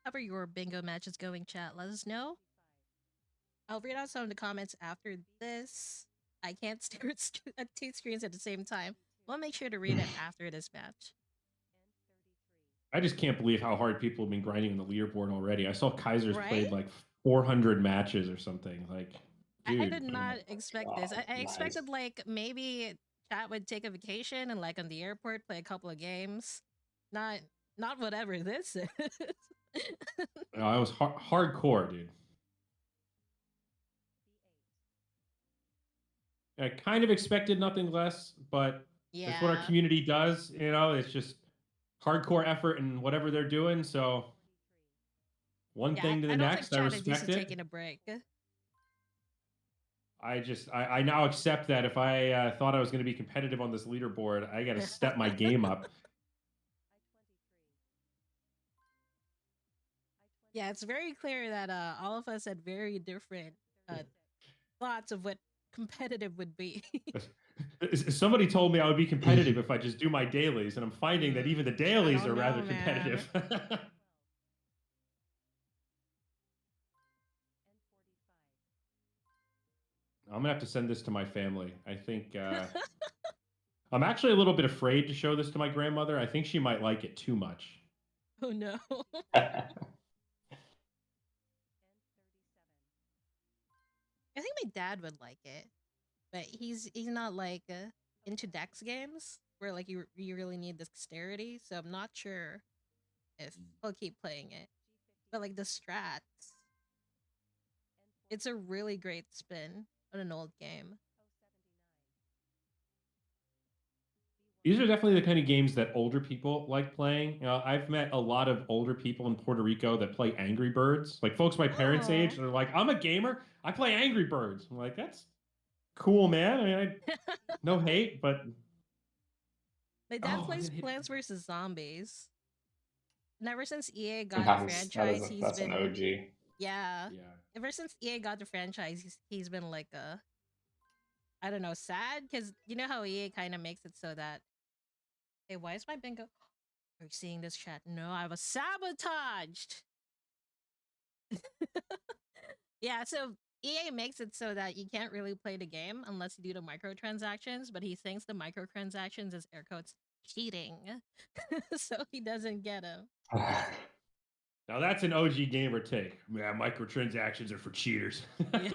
S1: However your bingo match is going, chat, let us know. I'll read out some of the comments after this. I can't stare at 2 screens at the same time. We'll make sure to read it after this match.
S2: I just can't believe how hard people have been grinding on the leaderboard already. I saw Kaiser's
S1: Right?
S2: played like 400 matches or something. Like, dude.
S1: I did not expect this. I
S4: nice.
S1: expected like maybe chat would take a vacation and like on the airport play a couple of games. Not whatever this is.
S2: No, I was hardcore, dude. I kind of expected nothing less, but that's what our community does. You know, it's just hardcore effort and whatever they're doing. So one thing to the next, I respect it.
S1: Taking a break.
S2: I now accept that if I thought I was going to be competitive on this leaderboard, I got to step my game up.
S1: Yeah, it's very clear that all of us had very different thoughts of what competitive would be.
S2: Somebody told me I would be competitive if I just do my dailies, and I'm finding that even the dailies are rather
S1: man.
S2: competitive. I'm gonna have to send this to my family. I think I'm actually a little bit afraid to show this to my grandmother. I think she might like it too much.
S1: Oh no. I think my dad would like it, but he's not like into Dex games where like you really need dexterity. So I'm not sure if he'll keep playing it. but like the strats, it's a really great spin on an old game.
S2: These are definitely the kind of games that older people like playing. You know, I've met a lot of older people in Puerto Rico that play Angry Birds. Like folks my parents' age,
S1: Oh.
S2: they're like, "I'm a gamer. I play Angry Birds." I'm like, "That's cool, man." I mean, no hate, but
S1: My dad
S2: I
S1: plays
S2: didn't hit.
S1: Plants vs Zombies. And ever since EA got the
S4: Nice.
S1: franchise, he's
S4: That's
S1: been
S4: an OG.
S1: yeah.
S2: Yeah.
S1: Ever since EA got the franchise, he's been like I don't know, sad because you know how EA kind of makes it so that hey, why is my bingo? Are you seeing this chat? No, I was sabotaged. Yeah, so EA makes it so that you can't really play the game unless you do the microtransactions, but he thinks the microtransactions is air quotes cheating. So he doesn't get them.
S2: Now that's an OG gamer take. Yeah, microtransactions are for cheaters.
S1: Yeah.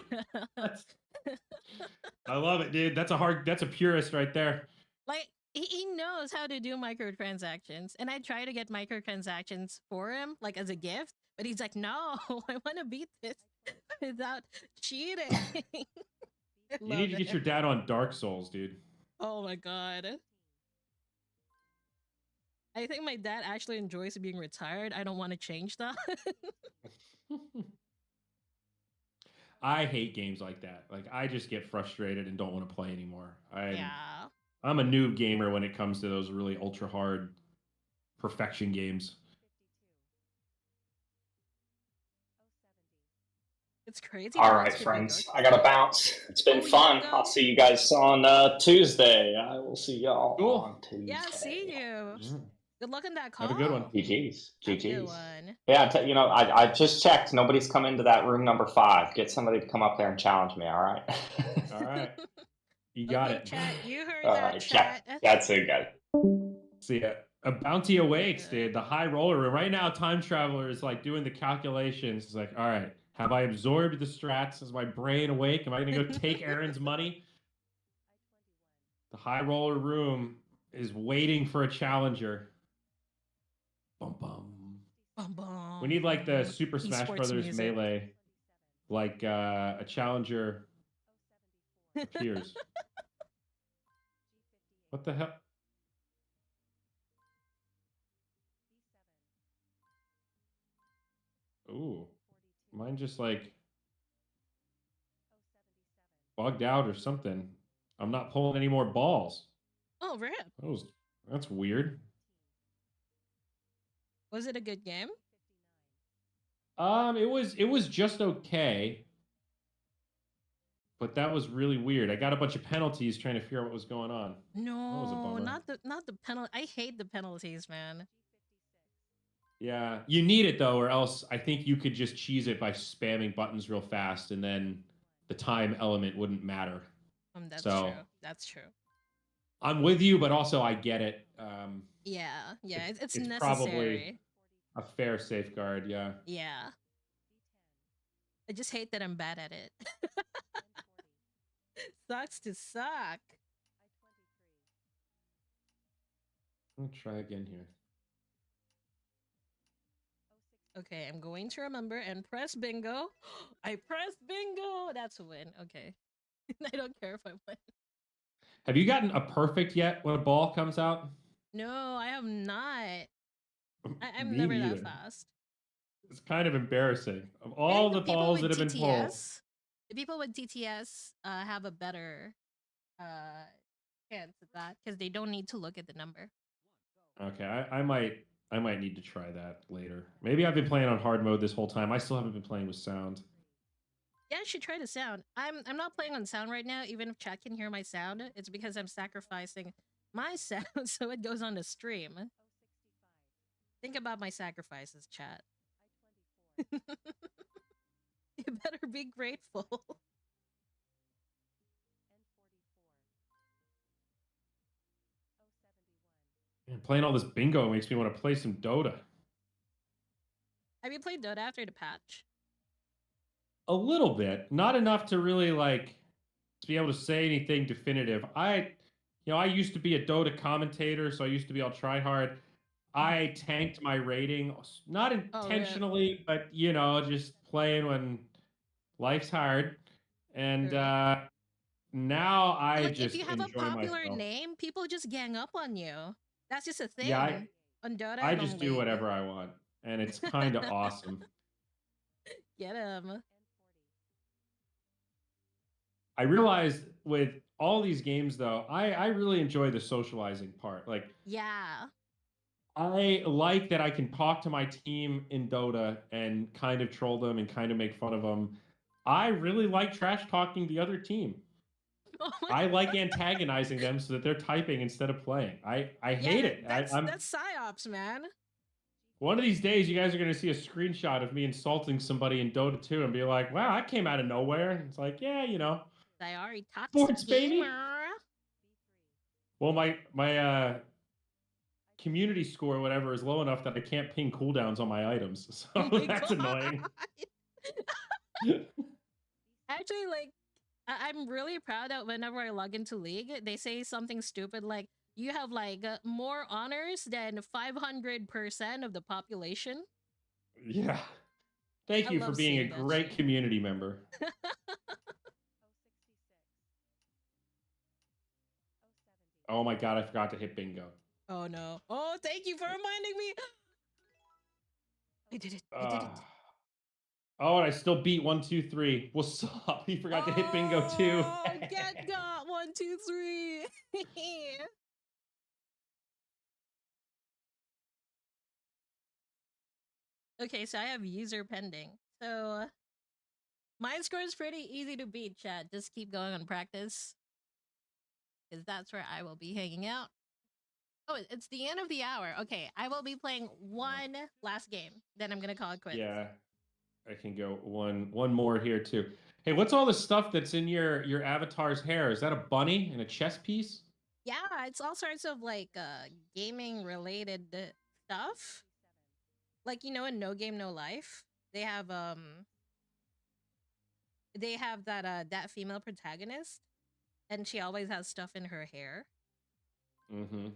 S2: I love it, dude. That's a purist right there.
S1: Like he knows how to do microtransactions, and I try to get microtransactions for him, like as a gift, but he's like, "No, I want to beat this without cheating."
S2: You need to get your dad on Dark Souls, dude.
S1: Oh my god. I think my dad actually enjoys being retired. I don't want to change that.
S2: I hate games like that. Like I just get frustrated and don't want to play anymore.
S1: Yeah.
S2: I'm a noob gamer when it comes to those really ultra hard perfection games.
S1: It's crazy.
S4: All right, friends. I gotta bounce. It's been fun. I'll see you guys on Tuesday. I will see y'all on Tuesday.
S1: Yeah, see you. Good luck on that call.
S2: Have a good one.
S4: GG's.
S1: GG's. Good one.
S4: Yeah, I just checked. Nobody's come into that room number 5. Get somebody to come up there and challenge me. All right.
S2: All right. You got
S1: okay,
S2: it.
S1: Chat. You heard
S4: All
S1: that,
S4: right,
S1: chat.
S4: That's it, guys.
S2: See ya. A bounty awaits, dude. The high roller. Right now, Time Traveler is like doing the calculations. It's like, all right, have I absorbed the strats? Is my brain awake? Am I going to go take Aaron's money? The high roller room is waiting for a challenger. Bum bum.
S1: Bum, bum.
S2: We need like the Super Smash
S1: Esports
S2: Brothers
S1: music.
S2: Melee. Like a challenger appears. What the hell? Ooh, mine just like bugged out or something. I'm not pulling any more balls.
S1: Oh, rip.
S2: That's weird.
S1: Was it a good game?
S2: It was just okay, but that was really weird. I got a bunch of penalties trying to figure out what was going on.
S1: No,
S2: that was a bummer.
S1: not the penalty. I hate the penalties, man.
S2: Yeah, you need it though, or else I think you could just cheese it by spamming buttons real fast, and then the time element wouldn't matter.
S1: That's true. That's true.
S2: I'm with you, but also I get it.
S1: Yeah, it's
S2: it's
S1: necessary.
S2: Probably a fair safeguard. Yeah.
S1: Yeah. I just hate that I'm bad at it. Sucks to suck.
S2: I'll try again here.
S1: Okay, I'm going to remember and press bingo. I pressed bingo. That's a win. Okay. I don't care if I win.
S2: Have you gotten a perfect yet when a ball comes out?
S1: No, I have not. I'm never that fast.
S2: It's kind of embarrassing. Of all the balls that have been pulled,
S1: the people with TTS have a better chance at that because they don't need to look at the number.
S2: Okay, I might need to try that later. Maybe I've been playing on hard mode this whole time. I still haven't been playing with sound.
S1: Yeah, I should try the sound. I'm not playing on sound right now, even if chat can hear my sound. It's because I'm sacrificing my sound so it goes on the stream. Think about my sacrifices, chat. You better be grateful.
S2: Man, playing all this bingo makes me want to play some Dota.
S1: Have you played Dota after the patch?
S2: A little bit, not enough to really like to be able to say anything definitive. I used to be a Dota commentator, so I used to be all try hard. I tanked my rating, not
S1: Oh, yeah.
S2: intentionally, but just playing when life's hard. And
S1: True.
S2: now I
S1: Like, if you
S2: just
S1: have a
S2: enjoy
S1: popular
S2: myself.
S1: name, people just gang up on you. That's just a
S2: Yeah,
S1: thing on Dota
S2: I
S1: and
S2: just
S1: on
S2: do
S1: League.
S2: whatever I want, and it's kind of awesome.
S1: Get him.
S2: I realized with all these games, though, I really enjoy the socializing part. Like,
S1: Yeah.
S2: I like that I can talk to my team in Dota and kind of troll them and kind of make fun of them. I really like trash talking the other team.
S1: Oh my
S2: I like antagonizing them so that they're typing instead of playing. I
S1: Yeah,
S2: hate it. I'm
S1: that's psyops, man.
S2: one of these days you guys are gonna see a screenshot of me insulting somebody in Dota 2 and be like, wow, I came out of nowhere. It's like, yeah,
S1: Zyori, toxic
S2: sports baby.
S1: gamer.
S2: Well, my community score, whatever, is low enough that I can't ping cooldowns on my items. So
S1: Oh my
S2: that's
S1: god.
S2: annoying.
S1: Actually, like, I'm really proud that whenever I log into League, they say something stupid like, you have like more honors than 500% of the population.
S2: Yeah. Thank
S1: I
S2: you for
S1: love
S2: being a
S1: seeing that
S2: great
S1: shit.
S2: community member. Oh my god, I forgot to hit bingo.
S1: Oh no. Oh, thank you for reminding me. I did it. I did it.
S2: Oh, and I still beat 1, 2, 3. What's up? You forgot to hit bingo too.
S1: Oh, get got 1, 2, 3. Okay, so I have user pending. So my score is pretty easy to beat, chat. Just keep going on practice. Because that's where I will be hanging out. Oh, it's the end of the hour. Okay, I will be playing one last game. Then I'm gonna call it quits.
S2: Yeah, I can go one more here too. Hey, what's all the stuff that's in your avatar's hair? Is that a bunny and a chess piece?
S1: Yeah, it's all sorts of like gaming related stuff. Like, in No Game No Life, they have that female protagonist, and she always has stuff in her hair
S2: Mm-hmm.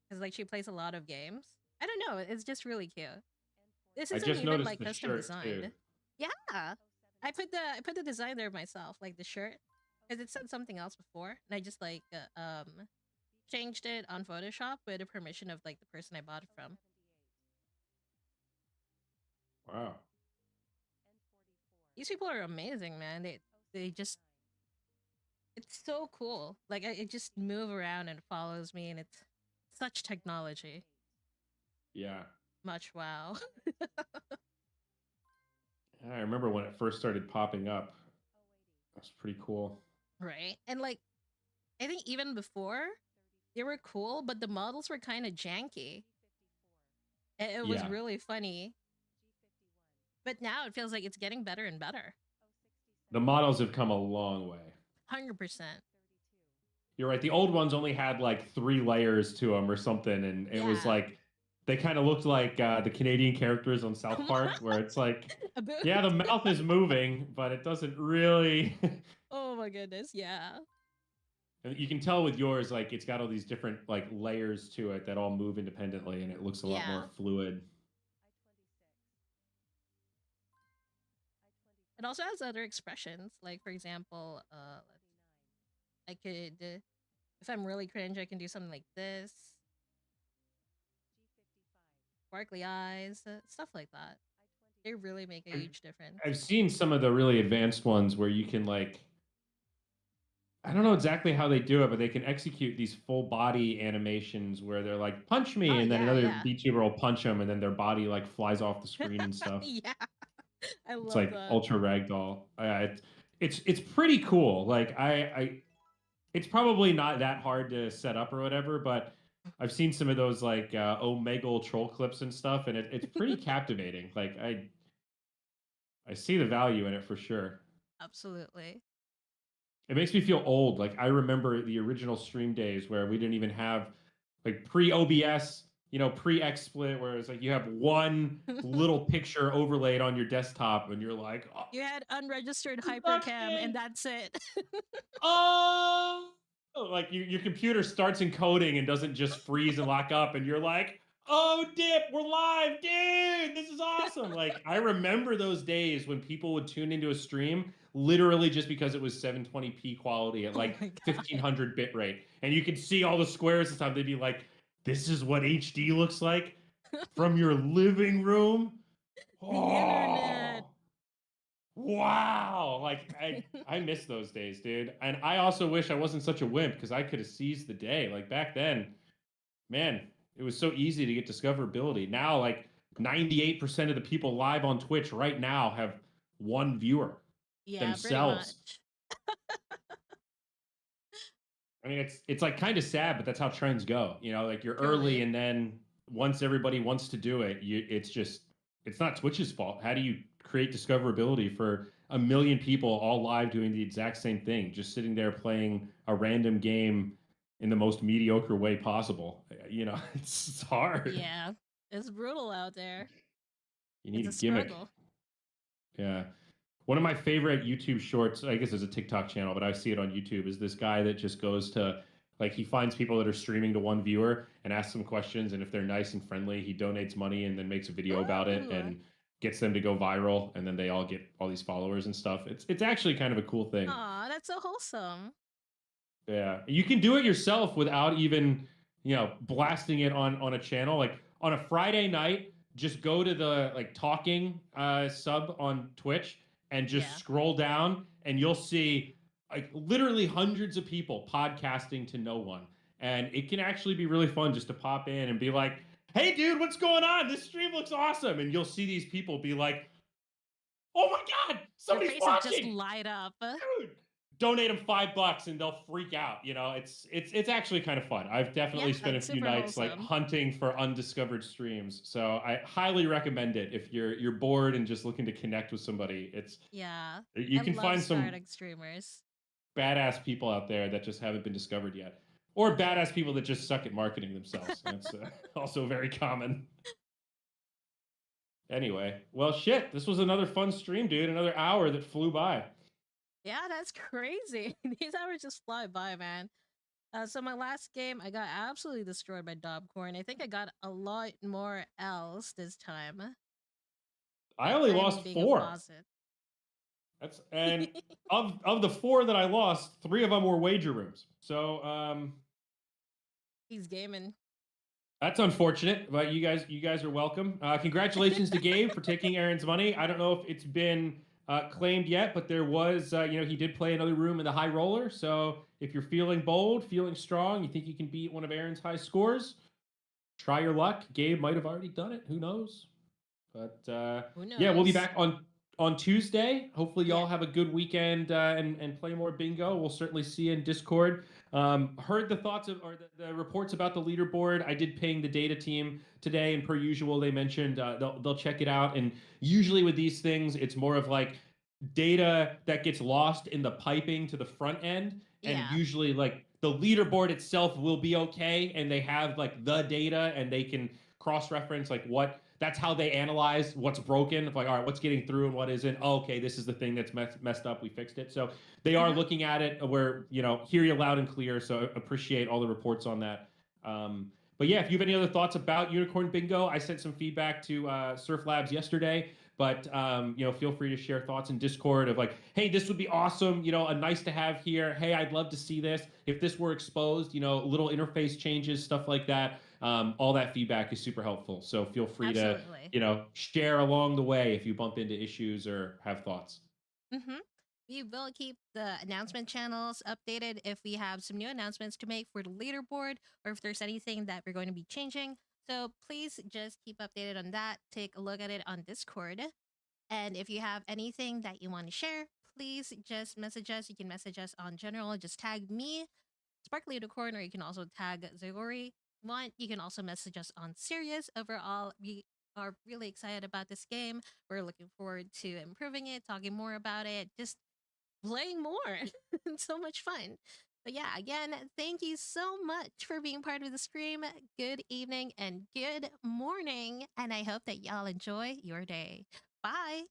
S1: because like she plays a lot of games. I don't know, it's just really cute. This
S2: I
S1: isn't
S2: just
S1: even
S2: noticed
S1: like
S2: the
S1: custom
S2: shirt
S1: designed.
S2: too.
S1: Yeah, I put the design there myself, like the shirt, because it said something else before, and I just like changed it on Photoshop with the permission of like the person I bought it from.
S2: Wow.
S1: These people are amazing, man. They just it's so cool. Like it just move around and follows me, and it's such technology.
S2: Yeah.
S1: Much wow.
S2: I remember when it first started popping up. That's pretty cool.
S1: Right? And like I think even before they were cool, but the models were kind of janky. And it was
S2: Yeah.
S1: really funny. But now it feels like it's getting better and better.
S2: The models have come a long way.
S1: 100%.
S2: You're right. The old ones only had like 3 layers to them or something, and it was
S1: Yeah.
S2: like they kind of looked like the Canadian characters on South Park, where it's like, yeah, the mouth is moving, but it doesn't really.
S1: Oh my goodness, yeah.
S2: And you can tell with yours, like it's got all these different like layers to it that all move independently, and it looks a lot more fluid.
S1: It also has other expressions, like for example, I could, if I'm really cringe, I can do something like this, sparkly eyes, stuff like that. They really make a huge difference.
S2: I've seen some of the really advanced ones where you can like, I don't know exactly how they do it, but they can execute these full body animations where they're like, punch me, and then another VTuber will punch them, and then their body like flies off the screen and stuff.
S1: Yeah, I love
S2: it's like
S1: that.
S2: ultra ragdoll. It's pretty cool. Like it's probably not that hard to set up or whatever, but I've seen some of those like Omegle troll clips and stuff, and it's pretty captivating. Like I see the value in it for sure.
S1: Absolutely.
S2: It makes me feel old. Like I remember the original stream days where we didn't even have like pre-OBS, pre-XSplit, where it's like you have one little picture overlaid on your desktop and you're like, oh,
S1: you had unregistered hypercam and that's it.
S2: Oh, like your computer starts encoding and doesn't just freeze and lock up, and you're like, oh, Dip, we're live, dude. This is awesome. Like, I remember those days when people would tune into a stream literally just because it was 720p quality at
S1: Oh
S2: like
S1: my God.
S2: 1500 bit rate. And you could see all the squares and stuff. They'd be like, this is what HD looks like from your living room.
S1: The internet.
S2: Oh, wow. Like, I miss those days, dude. And I also wish I wasn't such a wimp because I could have seized the day. Like, back then, man, it was so easy to get discoverability. Now, like 98% of the people live on Twitch right now have one viewer
S1: Yeah, pretty
S2: themselves.
S1: much.
S2: I mean, it's like kind of sad, but that's how trends go. You know, like you're early,
S1: Truly.
S2: and then once everybody wants to do it, it's not Twitch's fault. How do you create discoverability for a million people all live doing the exact same thing, just sitting there playing a random game in the most mediocre way possible? You know, it's hard.
S1: Yeah, it's brutal out there.
S2: You need
S1: It's
S2: a
S1: a
S2: gimmick.
S1: struggle.
S2: Yeah. One of my favorite YouTube shorts, I guess there's a TikTok channel, but I see it on YouTube, is this guy that just goes to, like, he finds people that are streaming to one viewer and asks them questions. And if they're nice and friendly, he donates money and then makes a video about it
S1: Ooh.
S2: and gets them to go viral. And then they all get all these followers and stuff. It's actually kind of a cool thing.
S1: Aw, that's so wholesome.
S2: Yeah, you can do it yourself without even, blasting it on a channel. Like on a Friday night, just go to the like talking sub on Twitch and just
S1: Yeah.
S2: scroll down, and you'll see like literally hundreds of people podcasting to no one. And it can actually be really fun just to pop in and be like, "Hey, dude, what's going on? This stream looks awesome." And you'll see these people be like, "Oh my God,
S1: Your
S2: somebody's
S1: face will just
S2: watching!"
S1: light up.
S2: Dude, donate them $5 and they'll freak out. You know, it's actually kind of fun. I've definitely
S1: Yeah,
S2: spent a
S1: it's
S2: few
S1: super
S2: nights like
S1: wholesome.
S2: hunting for undiscovered streams. So I highly recommend it if you're bored and just looking to connect with somebody.
S1: Yeah.
S2: You
S1: I
S2: can
S1: love
S2: find some
S1: starting streamers.
S2: badass people out there that just haven't been discovered yet. Or badass people that just suck at marketing themselves. That's also very common. Anyway, well, shit. This was another fun stream, dude. Another hour that flew by.
S1: Yeah, that's crazy. These hours just fly by, man. So my last game, I got absolutely destroyed by Dobcorn. I think I got a lot more else this time.
S2: I only
S1: I'm
S2: lost
S1: being a
S2: 4.
S1: faucet.
S2: And of the 4 that I lost, 3 of them were wager rooms. So
S1: He's gaming.
S2: that's unfortunate, but you guys are welcome. Congratulations to Gabe for taking Aaron's money. I don't know if it's been claimed yet, but there was he did play another room in the high roller. So if you're feeling bold, feeling strong, you think you can beat one of Aaron's high scores, try your luck. Gabe might have already done it. Who knows? But
S1: Who knows?
S2: yeah, we'll be back on Tuesday. Hopefully, y'all
S1: Yeah.
S2: have a good weekend and play more bingo. We'll certainly see you in Discord. Heard the thoughts of or the reports about the leaderboard. I did ping the data team today, and per usual, they mentioned they'll check it out. And usually with these things, it's more of like data that gets lost in the piping to the front end, and
S1: Yeah.
S2: usually like the leaderboard itself will be okay, and they have like the data, and they can cross-reference like what that's how they analyze what's broken. Like, all right, what's getting through and what isn't. Oh, okay, this is the thing that's messed up. We fixed it. So they are looking at it. Where hear you loud and clear. So appreciate all the reports on that. But yeah, if you have any other thoughts about Unicorn Bingo, I sent some feedback to Surf Labs yesterday. But feel free to share thoughts in Discord of like, hey, this would be awesome. A nice to have here. Hey, I'd love to see this. If this were exposed, little interface changes, stuff like that. All that feedback is super helpful. So feel free
S1: Absolutely.
S2: to share along the way if you bump into issues or have thoughts.
S1: We will keep the announcement channels updated if we have some new announcements to make for the leaderboard or if there's anything that we're going to be changing. So please just keep updated on that. Take a look at it on Discord. And if you have anything that you want to share, please just message us. You can message us on general. Just tag me, SparklyUnicorn, or you can also tag Zyori. You can also message us on Serious. Overall, we are really excited about this game. We're looking forward to improving it, talking more about it, just playing more. It's so much fun. But yeah, again, thank you so much for being part of the stream. Good evening and good morning. And I hope that y'all enjoy your day. Bye.